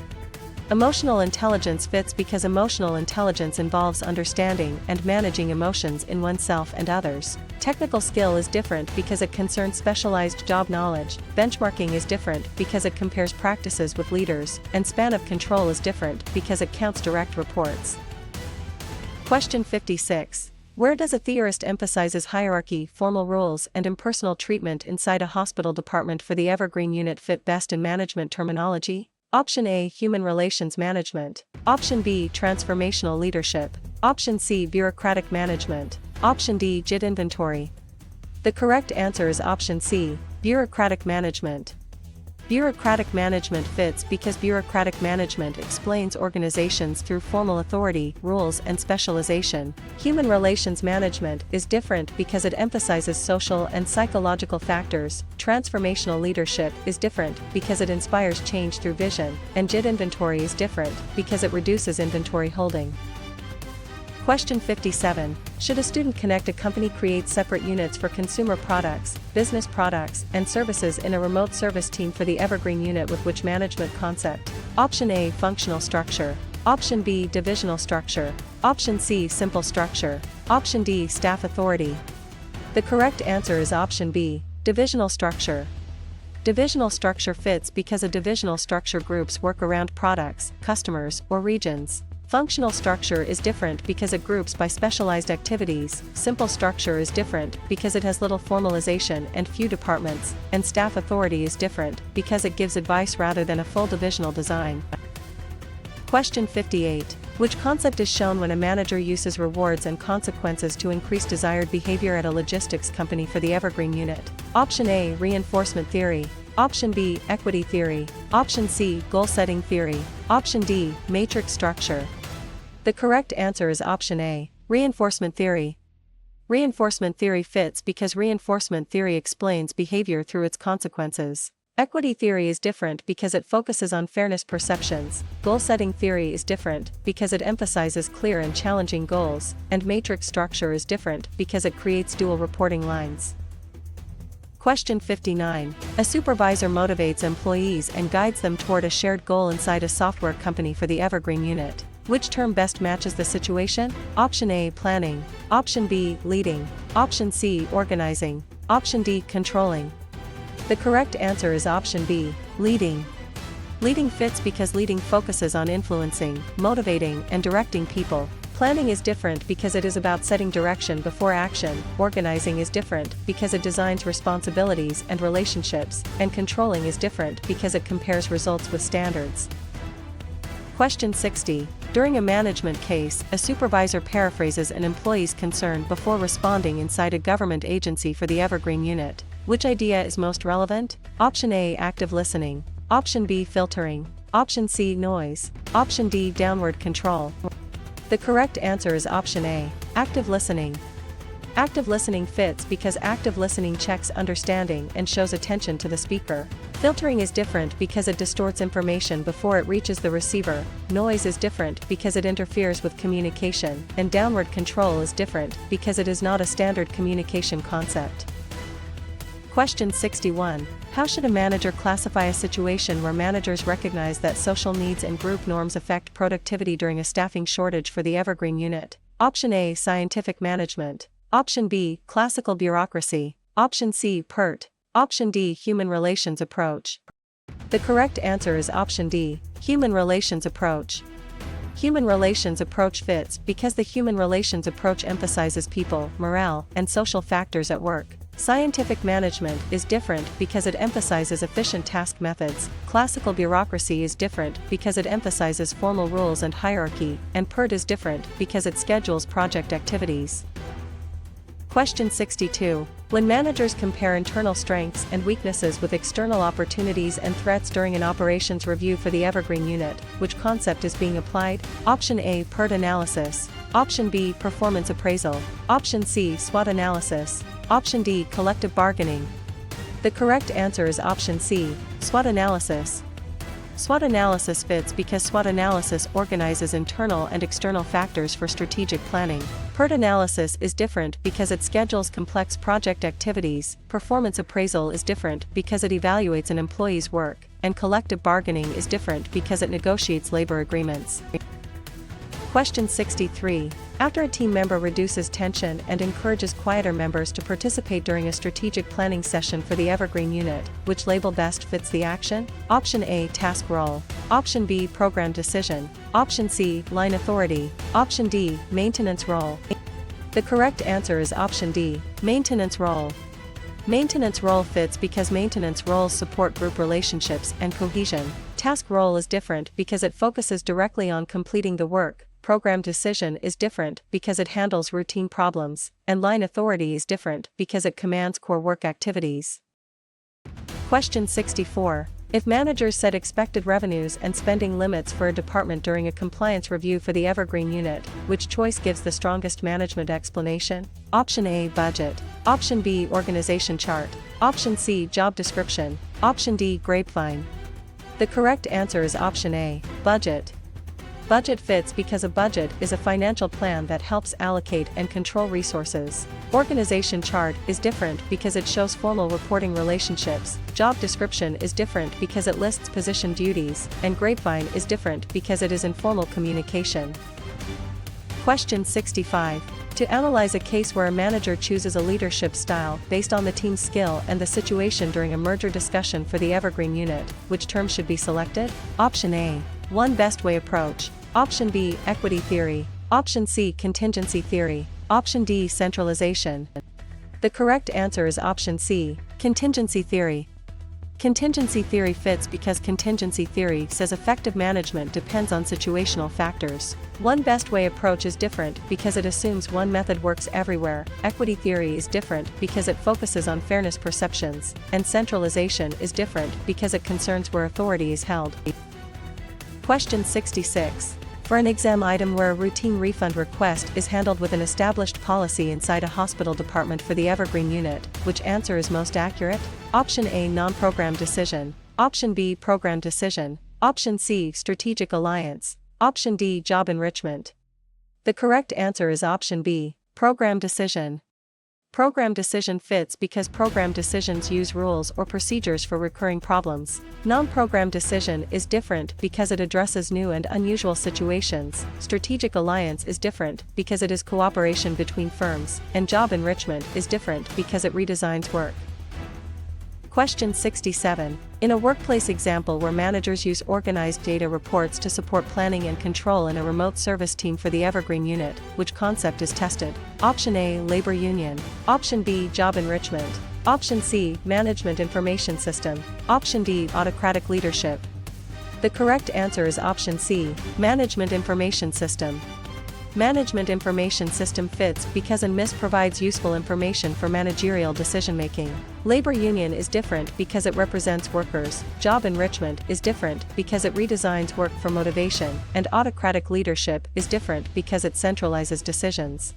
Emotional intelligence fits because emotional intelligence involves understanding and managing emotions in oneself and others. Technical skill is different because it concerns specialized job knowledge. Benchmarking is different because it compares practices with leaders, and span of control is different because it counts direct reports. Question 56. Where does a theorist emphasizes hierarchy, formal rules, and impersonal treatment inside a hospital department for the Evergreen Unit fit best in management terminology? Option A, human relations management. Option B, transformational leadership. Option C, bureaucratic management. Option D, JIT inventory. The correct answer is option C, bureaucratic management. Bureaucratic management fits because bureaucratic management explains organizations through formal authority, rules, and specialization. Human relations management is different because it emphasizes social and psychological factors. Transformational leadership is different because it inspires change through vision, and JIT inventory is different because it reduces inventory holding. Question 57. Should a student connect a company create separate units for consumer products, business products, and services in a remote service team for the Evergreen Unit with which management concept? Option A, functional structure. Option B, divisional structure. Option C, simple structure. Option D, staff authority. The correct answer is option B, divisional structure. Divisional structure fits because a divisional structure groups work around products, customers, or regions. Functional structure is different because it groups by specialized activities. Simple structure is different because it has little formalization and few departments, and staff authority is different because it gives advice rather than a full divisional design. Question 58. Which concept is shown when a manager uses rewards and consequences to increase desired behavior at a logistics company for the Evergreen Unit? Option A, reinforcement theory. Option B, equity theory. Option C, goal-setting theory. Option D, matrix structure. The correct answer is option A, reinforcement theory. Reinforcement theory fits because reinforcement theory explains behavior through its consequences. Equity theory is different because it focuses on fairness perceptions. Goal-setting theory is different because it emphasizes clear and challenging goals, and matrix structure is different because it creates dual reporting lines. Question 59. A supervisor motivates employees and guides them toward a shared goal inside a software company for the Evergreen Unit. Which term best matches the situation? Option A, planning. Option B, leading. Option C, organizing. Option D, controlling. The correct answer is option B, leading. Leading fits because leading focuses on influencing, motivating, and directing people. Planning is different because it is about setting direction before action. Organizing is different because it designs responsibilities and relationships, and controlling is different because it compares results with standards. Question 60. During a management case, a supervisor paraphrases an employee's concern before responding inside a government agency for the Evergreen Unit. Which idea is most relevant? Option A, active listening. Option B, filtering. Option C, noise. Option D, downward control. The correct answer is option A, active listening. Active listening fits because active listening checks understanding and shows attention to the speaker. Filtering is different because it distorts information before it reaches the receiver. Noise is different because it interferes with communication, and downward control is different because it is not a standard communication concept. Question 61. How should a manager classify a situation where managers recognize that social needs and group norms affect productivity during a staffing shortage for the evergreen unit? Option A, scientific management. Option B, classical bureaucracy. Option C, PERT. Option D, human relations approach. The correct answer is option D, human relations approach. Human relations approach fits because the human relations approach emphasizes people, morale, and social factors at work. Scientific management is different because it emphasizes efficient task methods. Classical bureaucracy is different because it emphasizes formal rules and hierarchy, and PERT is different because it schedules project activities. Question 62. When managers compare internal strengths and weaknesses with external opportunities and threats during an operations review for the evergreen unit, which concept is being applied? Option A, PERT analysis. Option B, performance appraisal. Option C, SWOT analysis. Option D, collective bargaining. The correct answer is option C, SWOT analysis. SWOT analysis fits because SWOT analysis organizes internal and external factors for strategic planning. PERT analysis is different because it schedules complex project activities. Performance appraisal is different because it evaluates an employee's work, and collective bargaining is different because it negotiates labor agreements. Question 63. After a team member reduces tension and encourages quieter members to participate during a strategic planning session for the evergreen unit, which label best fits the action? Option A, task role. Option B, program decision. Option C, line authority. Option D, maintenance role. The correct answer is option D, maintenance role. Maintenance role fits because maintenance roles support group relationships and cohesion. Task role is different because it focuses directly on completing the work. Program decision is different because it handles routine problems, and line authority is different because it commands core work activities. Question 64. If managers set expected revenues and spending limits for a department during a compliance review for the evergreen unit, which choice gives the strongest management explanation? Option A, budget. Option B, organization chart. Option C, job description. Option D, grapevine. The correct answer is option A, budget. Budget fits because a budget is a financial plan that helps allocate and control resources. Organization chart is different because it shows formal reporting relationships. Job description is different because it lists position duties, and grapevine is different because it is informal communication. Question 65. To analyze a case where a manager chooses a leadership style based on the team's skill and the situation during a merger discussion for the evergreen unit, which term should be selected? Option A, one best way approach. Option B, equity theory. Option C, contingency theory. Option D, centralization. The correct answer is option C, contingency theory. Contingency theory fits because contingency theory says effective management depends on situational factors. One best way approach is different because it assumes one method works everywhere. Equity theory is different because it focuses on fairness perceptions, and centralization is different because it concerns where authority is held. Question 66. For an exam item where a routine refund request is handled with an established policy inside a hospital department for the evergreen unit, which answer is most accurate? Option A, non-program decision. Option B, program decision. Option C, strategic alliance. Option D, job enrichment. The correct answer is option B, program decision. Program decision fits because program decisions use rules or procedures for recurring problems. Non-program decision is different because it addresses new and unusual situations. Strategic alliance is different because it is cooperation between firms, and job enrichment is different because it redesigns work. Question 67. In a workplace example where managers use organized data reports to support planning and control in a remote service team for the evergreen unit, which concept is tested? Option A, labor union. Option B, job enrichment. Option C, management information system. Option D, autocratic leadership. The correct answer is option C, management information system. Management information system fits because MIS provides useful information for managerial decision-making. Labor union is different because it represents workers. Job enrichment is different because it redesigns work for motivation, and autocratic leadership is different because it centralizes decisions.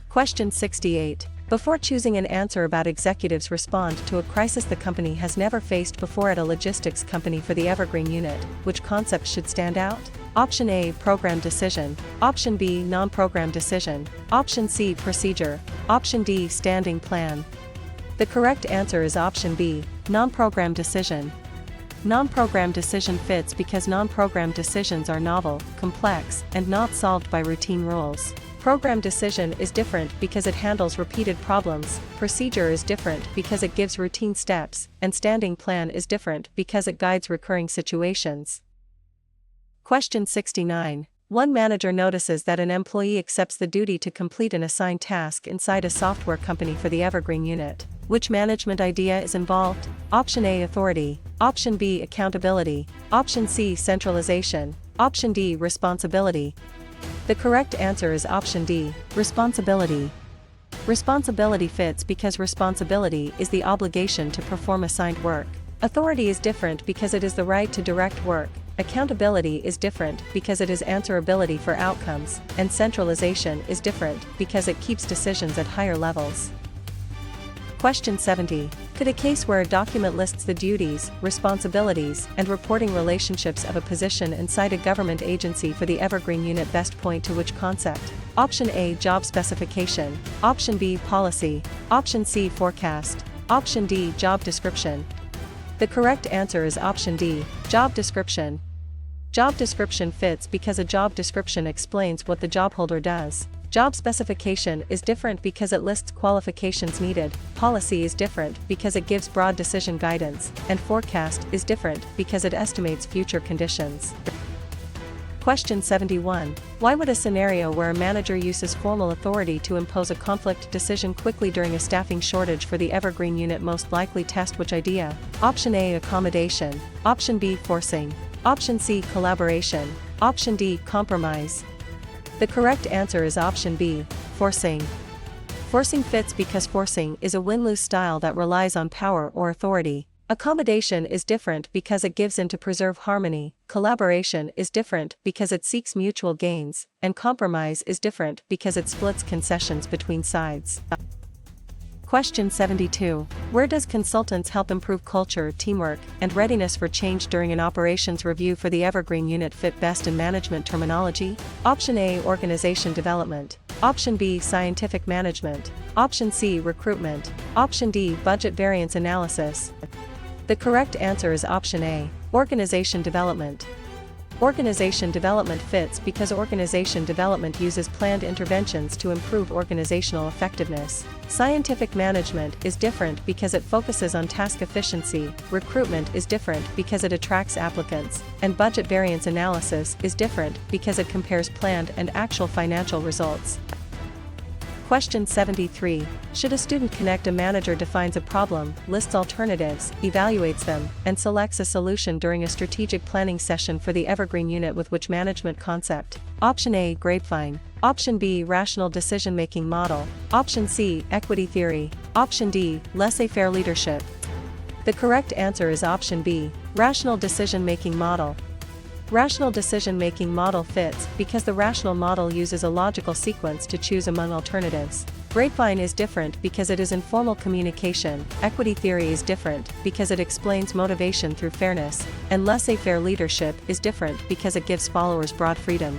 Question 68. Before choosing an answer about executives respond to a crisis the company has never faced before at a logistics company for the evergreen unit, which concept should stand out? Option A, program decision. Option B, non-program decision. Option C, procedure. Option D, standing plan. The correct answer is option B, non-program decision. Non-program decision fits because non-program decisions are novel, complex, and not solved by routine rules. Program decision is different because it handles repeated problems, procedure is different because it gives routine steps, and standing plan is different because it guides recurring situations. Question 69. One manager notices that an employee accepts the duty to complete an assigned task inside a software company for the Evergreen unit. Which management idea is involved? Option A, authority. Option B, accountability. Option C, centralization. Option D, responsibility. The correct answer is option D, responsibility. Responsibility fits because responsibility is the obligation to perform assigned work. Authority is different because it is the right to direct work. Accountability is different because it is answerability for outcomes, and centralization is different because it keeps decisions at higher levels. Question 70. Could a case where a document lists the duties, responsibilities, and reporting relationships of a position inside a government agency for the Evergreen unit best point to which concept? Option A, job specification. Option B, policy. Option C, forecast. Option D, job description. The correct answer is option D, job description. Job description fits because a job description explains what the job holder does. Job specification is different because it lists qualifications needed, policy is different because it gives broad decision guidance, and forecast is different because it estimates future conditions. Question 71. Why would a scenario where a manager uses formal authority to impose a conflict decision quickly during a staffing shortage for the Evergreen unit most likely test which idea? Option A, accommodation. Option B, forcing. Option C, collaboration. Option D, compromise. The correct answer is option B, forcing. Forcing fits because forcing is a win-lose style that relies on power or authority. Accommodation is different because it gives in to preserve harmony, collaboration is different because it seeks mutual gains, and compromise is different because it splits concessions between sides. Question 72. Where does consultants help improve culture, teamwork, and readiness for change during an operations review for the Evergreen unit fit best in management terminology? Option A, organization development. Option B, scientific management. Option C, recruitment. Option D, budget variance analysis. The correct answer is option A, organization development. Organization development fits because organization development uses planned interventions to improve organizational effectiveness. Scientific management is different because it focuses on task efficiency, recruitment is different because it attracts applicants, and budget variance analysis is different because it compares planned and actual financial results. Question 73. Should a student connect? A manager defines a problem, lists alternatives, evaluates them, and selects a solution during a strategic planning session for the Evergreen unit with which management concept? Option A, grapevine. Option B, rational decision-making model. Option C, equity theory. Option D, laissez-faire leadership. The correct answer is option B, rational decision-making model. Rational decision-making model fits because the rational model uses a logical sequence to choose among alternatives. Grapevine is different because it is informal communication, equity theory is different because it explains motivation through fairness, and laissez-faire leadership is different because it gives followers broad freedom.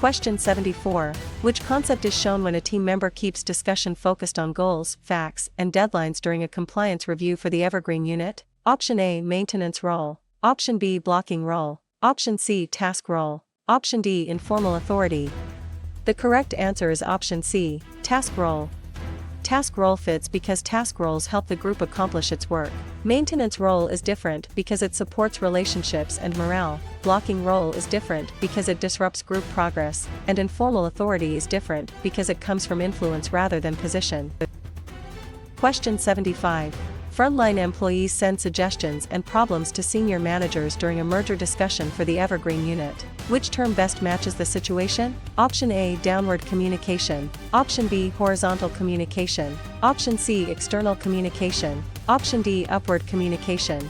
Question 74. Which concept is shown when a team member keeps discussion focused on goals, facts, and deadlines during a compliance review for the Evergreen unit? Option A, maintenance role. Option B, blocking role. Option C, task role. Option D, informal authority. The correct answer is option C, task role. Task role fits because task roles help the group accomplish its work. Maintenance role is different because it supports relationships and morale. Blocking role is different because it disrupts group progress, and informal authority is different because it comes from influence rather than position. Question 75. Frontline employees send suggestions and problems to senior managers during a merger discussion for the Evergreen unit. Which term best matches the situation? Option A, downward communication. Option B, horizontal communication. Option C, external communication. Option D, upward communication.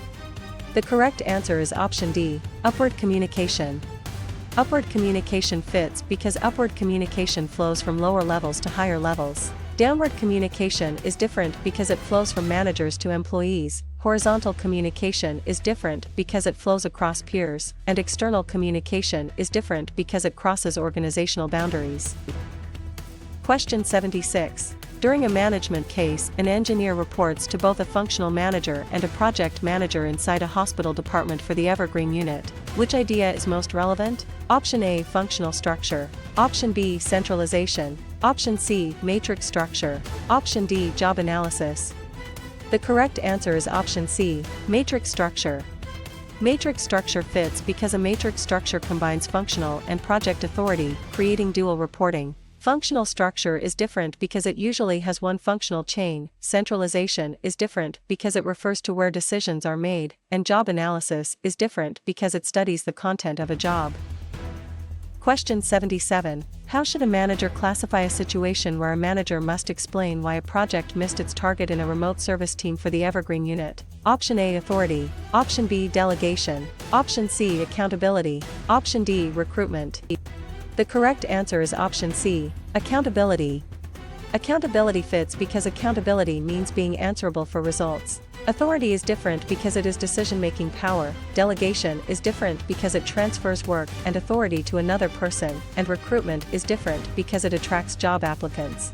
The correct answer is option D, upward communication. Upward communication fits because upward communication flows from lower levels to higher levels. Downward communication is different because it flows from managers to employees, horizontal communication is different because it flows across peers, and external communication is different because it crosses organizational boundaries. Question 76. During a management case, an engineer reports to both a functional manager and a project manager inside a hospital department for the evergreen unit. Which idea is most relevant? Option A, functional structure. Option B, centralization. Option C, matrix structure. Option D, job analysis. The correct answer is option C, matrix structure. Matrix structure fits because a matrix structure combines functional and project authority, creating dual reporting. Functional structure is different because it usually has one functional chain, centralization is different because it refers to where decisions are made, and job analysis is different because it studies the content of a job. Question 77. How should a manager classify a situation where a manager must explain why a project missed its target in a remote service team for the evergreen unit? Option A, authority. Option B, delegation. Option C, accountability. Option D, recruitment. The correct answer is option C, accountability. Accountability fits because accountability means being answerable for results. Authority is different because it is decision-making power, delegation is different because it transfers work and authority to another person, and recruitment is different because it attracts job applicants.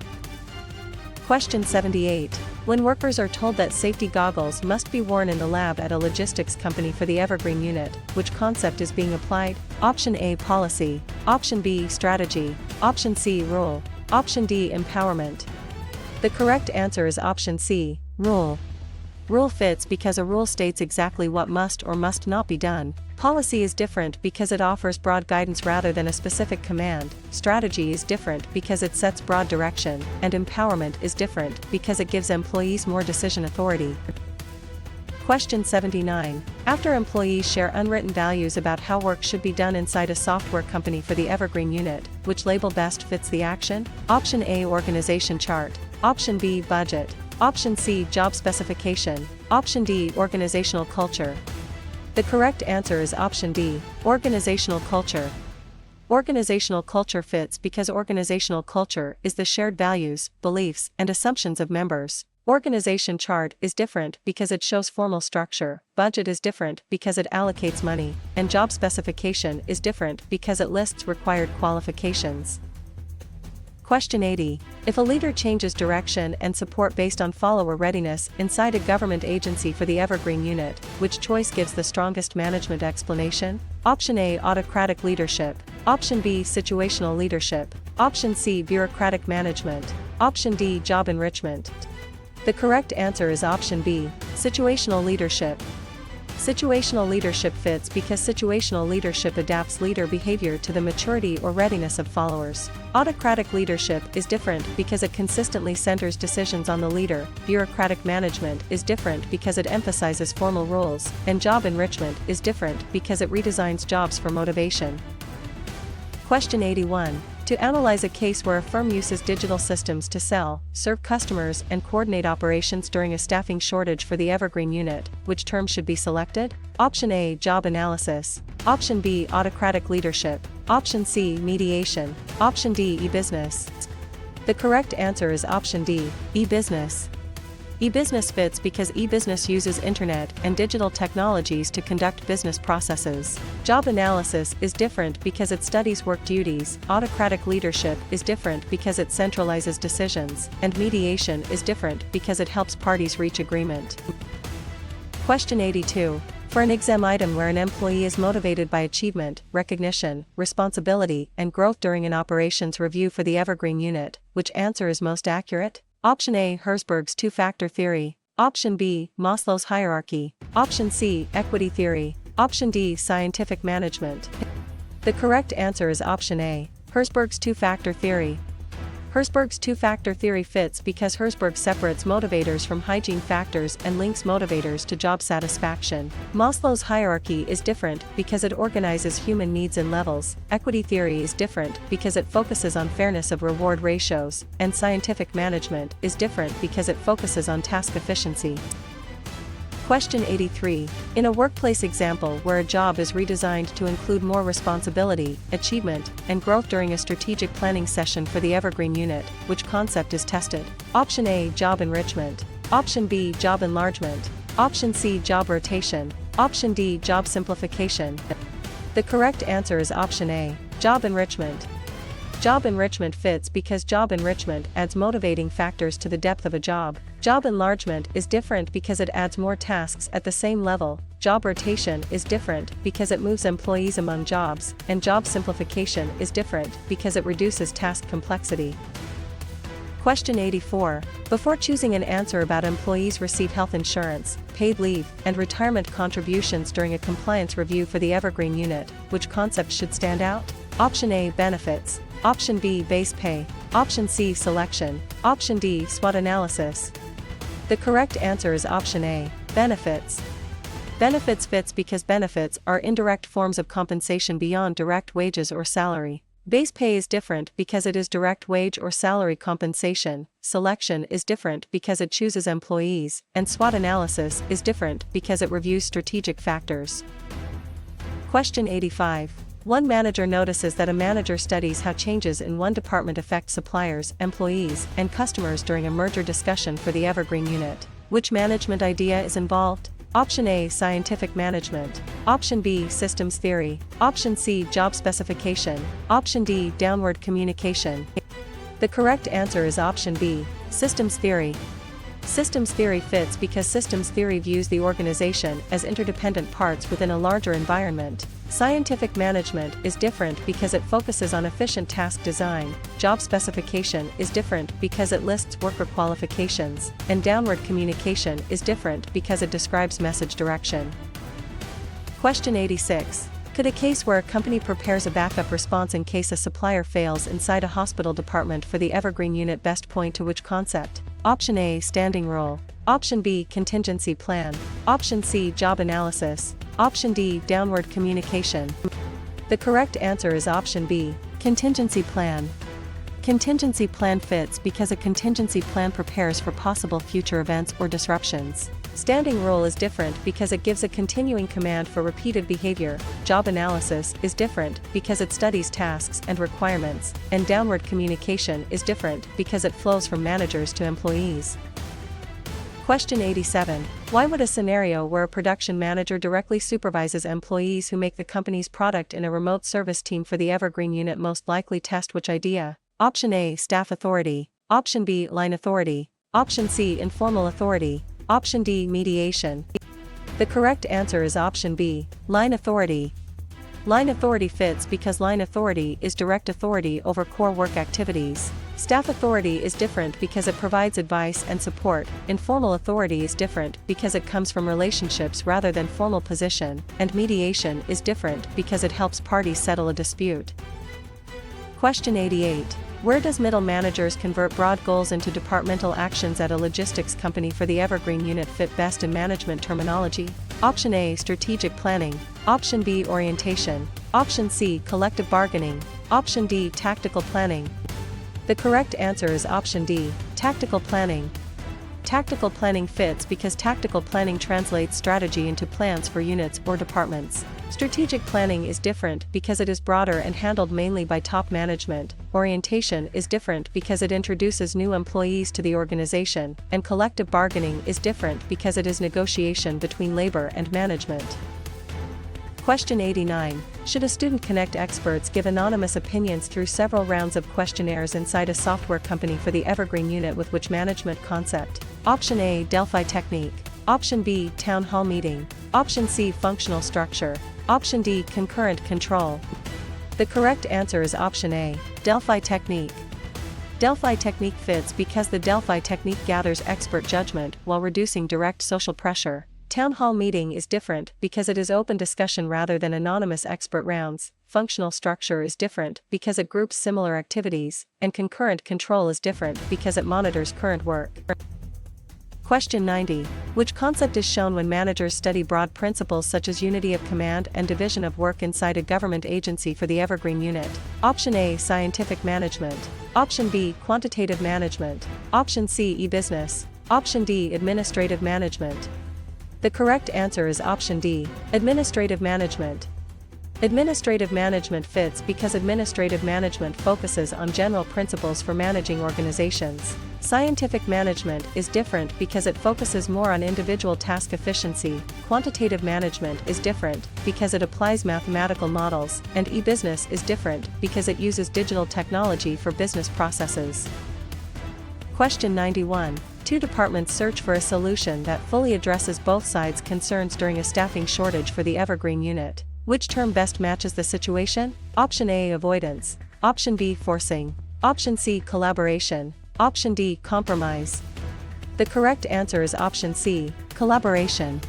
Question 78. When workers are told that safety goggles must be worn in the lab at a logistics company for the evergreen unit, which concept is being applied? Option A, policy. Option B, strategy. Option C, rule. Option D, empowerment. The correct answer is option C, rule. Rule fits because a rule states exactly what must or must not be done. Policy is different because it offers broad guidance rather than a specific command. Strategy is different because it sets broad direction, and empowerment is different because it gives employees more decision authority. Question 79. After employees share unwritten values about how work should be done inside a software company for the evergreen unit, which label best fits the action? Option A, organization chart. Option B, budget. Option C, job specification. Option D, organizational culture. The correct answer is option D, organizational culture. Organizational culture fits because organizational culture is the shared values, beliefs, and assumptions of members. Organization chart is different because it shows formal structure, budget is different because it allocates money, and job specification is different because it lists required qualifications. Question 80. If a leader changes direction and support based on follower readiness inside a government agency for the evergreen unit, which choice gives the strongest management explanation? Option A, autocratic leadership. Option B, situational leadership. Option C, bureaucratic management. Option D, job enrichment. The correct answer is option B, situational leadership. Situational leadership fits because situational leadership adapts leader behavior to the maturity or readiness of followers. Autocratic leadership is different because it consistently centers decisions on the leader. Bureaucratic management is different because it emphasizes formal roles, and job enrichment is different because it redesigns jobs for motivation. Question 81. To analyze a case where a firm uses digital systems to sell, serve customers, and coordinate operations during a staffing shortage for the evergreen unit, which term should be selected? Option A, job analysis. Option B, autocratic leadership. Option C, mediation. Option D, e-business. The correct answer is option D, e-business. E-business fits because e-business uses internet and digital technologies to conduct business processes. Job analysis is different because it studies work duties, autocratic leadership is different because it centralizes decisions, and mediation is different because it helps parties reach agreement. Question 82. For an exam item where an employee is motivated by achievement, recognition, responsibility, and growth during an operations review for the evergreen unit, which answer is most accurate? Option A, Herzberg's two-factor theory. Option B, Maslow's hierarchy. Option C, equity theory. Option D, scientific management. The correct answer is option A, Herzberg's two-factor theory. Herzberg's two-factor theory fits because Herzberg separates motivators from hygiene factors and links motivators to job satisfaction. Maslow's hierarchy is different because it organizes human needs in levels. Equity theory is different because it focuses on fairness of reward ratios, and scientific management is different because it focuses on task efficiency. Question 83. In a workplace example where a job is redesigned to include more responsibility, achievement, and growth during a strategic planning session for the evergreen unit, which concept is tested? Option A, job enrichment. Option B, job enlargement. Option C, job rotation. Option D, job simplification. The correct answer is option A, job enrichment. Job enrichment fits because job enrichment adds motivating factors to the depth of a job. Job enlargement is different because it adds more tasks at the same level. Job rotation is different because it moves employees among jobs, and job simplification is different because it reduces task complexity. Question 84. Before choosing an answer about employees receive health insurance, paid leave, and retirement contributions during a compliance review for the Evergreen Unit, which concept should stand out? Option A, benefits. Option B, base pay. Option C, selection. Option D, SWOT analysis. The correct answer is option A, benefits. Benefits fits because benefits are indirect forms of compensation beyond direct wages or salary. Base pay is different because it is direct wage or salary compensation. Selection is different because it chooses employees, and SWOT analysis is different because it reviews strategic factors. Question 85. One manager notices that a manager studies how changes in one department affect suppliers, employees, and customers during a merger discussion for the Evergreen Unit. Which management idea is involved? Option A, scientific management. Option B, systems theory. Option C, job specification. Option D, downward communication. The correct answer is option B, systems theory. Systems theory fits because systems theory views the organization as interdependent parts within a larger environment. Scientific management is different because it focuses on efficient task design. Job specification is different because it lists worker qualifications, and downward communication is different because it describes message direction. Question 86. Could a case where a company prepares a backup response in case a supplier fails inside a hospital department for the Evergreen Unit best point to which concept? Option A, standing rule. Option B, contingency plan. Option C, job analysis. Option D, downward communication. The correct answer is option B, contingency plan. Contingency plan fits because a contingency plan prepares for possible future events or disruptions. Standing rule is different because it gives a continuing command for repeated behavior. Job analysis is different because it studies tasks and requirements, and downward communication is different because it flows from managers to employees. Question 87. Why would a scenario where a production manager directly supervises employees who make the company's product in a remote service team for the Evergreen Unit most likely test which idea? Option A, staff authority. Option B, line authority. Option C, informal authority. Option D, mediation. The correct answer is option B, line authority. Line authority fits because line authority is direct authority over core work activities. Staff authority is different because it provides advice and support. Informal authority is different because it comes from relationships rather than formal position, and mediation is different because it helps parties settle a dispute. Question 88. Where does middle managers convert broad goals into departmental actions at a logistics company for the Evergreen Unit fit best in management terminology? Option A, strategic planning. Option B, orientation. Option C, collective bargaining. Option D, tactical planning. The correct answer is option D, tactical planning. Tactical planning fits because tactical planning translates strategy into plans for units or departments. Strategic planning is different because it is broader and handled mainly by top management. Orientation is different because it introduces new employees to the organization, and collective bargaining is different because it is negotiation between labor and management. Question 89. Should a student connect experts give anonymous opinions through several rounds of questionnaires inside a software company for the Evergreen Unit with which management concept? Option A, Delphi technique. Option B, town hall meeting. Option C, functional structure. Option D, concurrent control. The correct answer is option A, Delphi technique. Delphi technique fits because the Delphi technique gathers expert judgment while reducing direct social pressure. Town hall meeting is different because it is open discussion rather than anonymous expert rounds. Functional structure is different because it groups similar activities, and concurrent control is different because it monitors current work. Question 90. Which concept is shown when managers study broad principles such as unity of command and division of work inside a government agency for the Evergreen Unit? Option A, scientific management. Option B, quantitative management. Option C, e-business. Option D, administrative management. The correct answer is option D, administrative management. Administrative management fits because administrative management focuses on general principles for managing organizations. Scientific management is different because it focuses more on individual task efficiency. Quantitative management is different because it applies mathematical models, and e-business is different because it uses digital technology for business processes. Question 91. Two departments search for a solution that fully addresses both sides' concerns during a staffing shortage for the evergreen unit. Which term best matches the situation? Option A, avoidance. Option B, forcing. Option C, collaboration. Option D, compromise. The correct answer is option C, collaboration.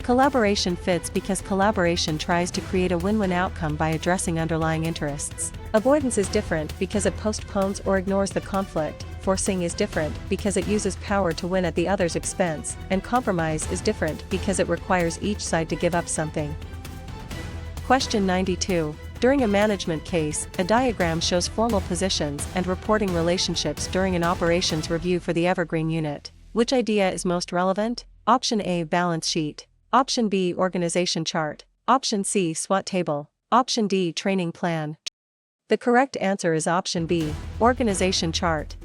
Collaboration fits because collaboration tries to create a win-win outcome by addressing underlying interests. Avoidance is different because it postpones or ignores the conflict. Forcing is different because it uses power to win at the other's expense, and compromise is different because it requires each side to give up something. Question 92. During a management case, a diagram shows formal positions and reporting relationships during an operations review for the evergreen unit. Which idea is most relevant? Option A, balance sheet. Option B, organization chart. Option C, SWOT table. Option D, training plan. The correct answer is option B, organization chart.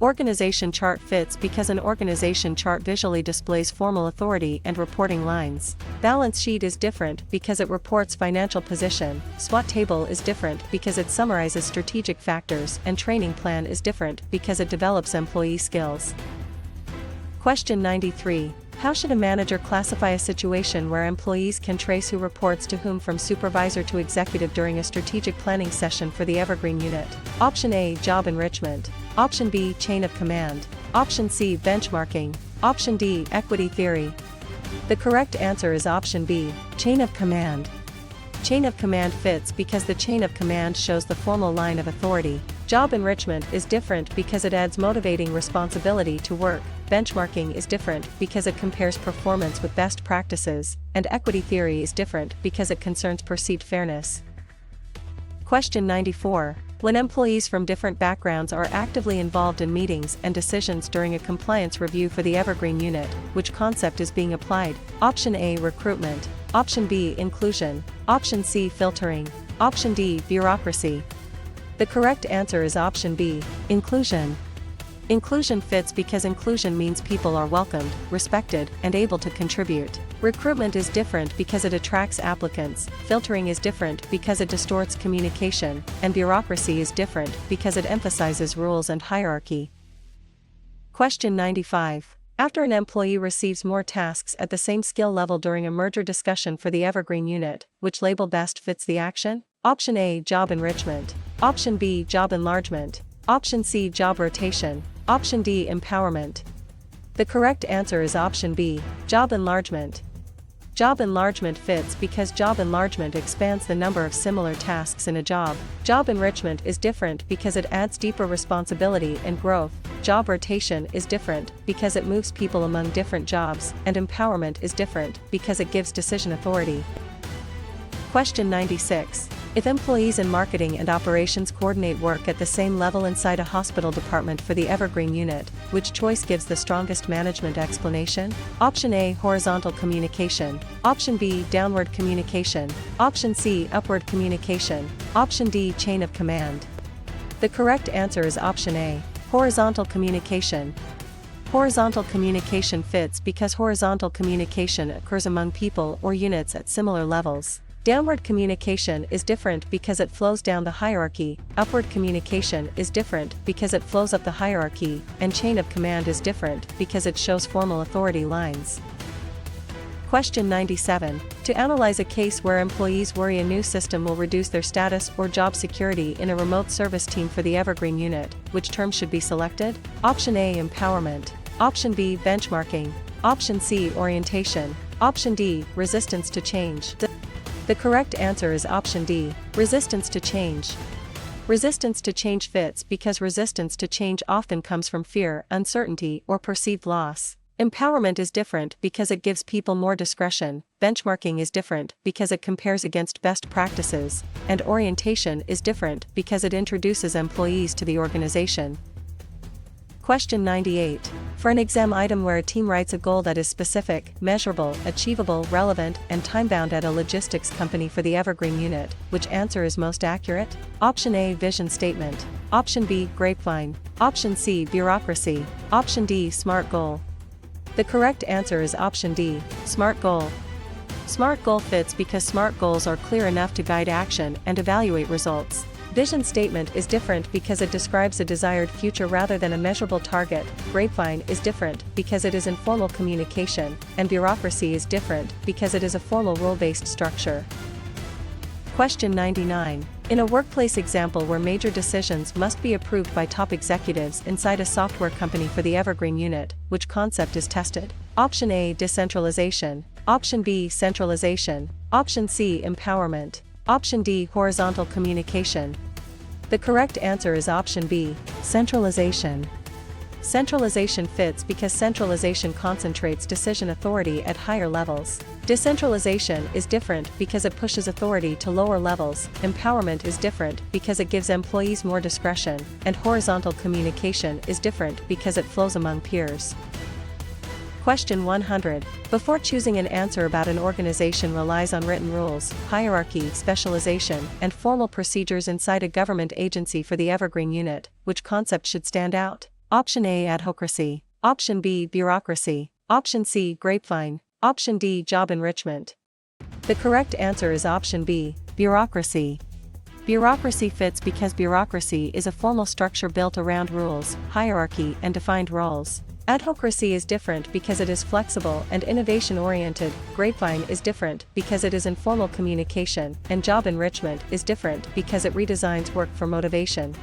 Organization chart fits because an organization chart visually displays formal authority and reporting lines. Balance sheet is different because it reports financial position. SWOT table is different because it summarizes strategic factors, and training plan is different because it develops employee skills. Question 93. How should a manager classify a situation where employees can trace who reports to whom from supervisor to executive during a strategic planning session for the evergreen unit? Option A, job enrichment. Option B, chain of command. Option C, benchmarking. Option D, equity theory. The correct answer is option B, chain of command. Chain of command fits because the chain of command shows the formal line of authority. Job enrichment is different because it adds motivating responsibility to work. Benchmarking is different because it compares performance with best practices, and equity theory is different because it concerns perceived fairness. Question 94. When employees from different backgrounds are actively involved in meetings and decisions during a compliance review for the evergreen unit, which concept is being applied? Option A, recruitment. Option B, inclusion. Option C, filtering. Option D, bureaucracy. The correct answer is option B, inclusion. Inclusion fits because inclusion means people are welcomed, respected, and able to contribute. Recruitment is different because it attracts applicants, filtering is different because it distorts communication, and bureaucracy is different because it emphasizes rules and hierarchy. Question 95. After an employee receives more tasks at the same skill level during a merger discussion for the evergreen unit, which label best fits the action? Option A, job enrichment. Option B, job enlargement. Option C, job rotation. Option D, empowerment. The correct answer is option B, job enlargement. Job enlargement fits because job enlargement expands the number of similar tasks in a job. Job enrichment is different because it adds deeper responsibility and growth. Job rotation is different because it moves people among different jobs, and empowerment is different because it gives decision authority. Question 96. If employees in marketing and operations coordinate work at the same level inside a hospital department for the evergreen unit, which choice gives the strongest management explanation? Option A, horizontal communication. Option B, downward communication. Option C, upward communication. Option D, chain of command. The correct answer is option A, horizontal communication. Horizontal communication fits because horizontal communication occurs among people or units at similar levels. Downward communication is different because it flows down the hierarchy, upward communication is different because it flows up the hierarchy, and chain of command is different because it shows formal authority lines. Question 97. To analyze a case where employees worry a new system will reduce their status or job security in a remote service team for the evergreen unit, which term should be selected? Option A, empowerment. Option B, benchmarking. Option C, orientation. Option D, resistance to change. The correct answer is option D, resistance to change. Resistance to change fits because resistance to change often comes from fear, uncertainty, or perceived loss. Empowerment is different because it gives people more discretion, benchmarking is different because it compares against best practices, and orientation is different because it introduces employees to the organization. Question 98. For an exam item where a team writes a goal that is specific, measurable, achievable, relevant, and time-bound at a logistics company for the evergreen unit, which answer is most accurate? Option A, vision statement. Option B, grapevine. Option C, bureaucracy. Option D, SMART goal. The correct answer is option D, SMART goal. SMART goal fits because SMART goals are clear enough to guide action and evaluate results. Vision statement is different because it describes a desired future rather than a measurable target. Grapevine is different because it is informal communication, and bureaucracy is different because it is a formal rule-based structure. Question 99. In a workplace example where major decisions must be approved by top executives inside a software company for the evergreen unit, which concept is tested? Option A, decentralization. Option B, centralization. Option C, empowerment. Option D, horizontal communication. The correct answer is option B, centralization. Centralization fits because centralization concentrates decision authority at higher levels. Decentralization is different because it pushes authority to lower levels, empowerment is different because it gives employees more discretion, and horizontal communication is different because it flows among peers. Question 100. Before choosing an answer about an organization relies on written rules, hierarchy, specialization, and formal procedures inside a government agency for the evergreen unit, which concept should stand out? Option A, adhocracy. Option B, bureaucracy. Option C, grapevine. Option D, job enrichment. The correct answer is option B, bureaucracy. Bureaucracy fits because bureaucracy is a formal structure built around rules, hierarchy, and defined roles. Adhocracy is different because it is flexible and innovation-oriented. Grapevine is different because it is informal communication, and job enrichment is different because it redesigns work for motivation.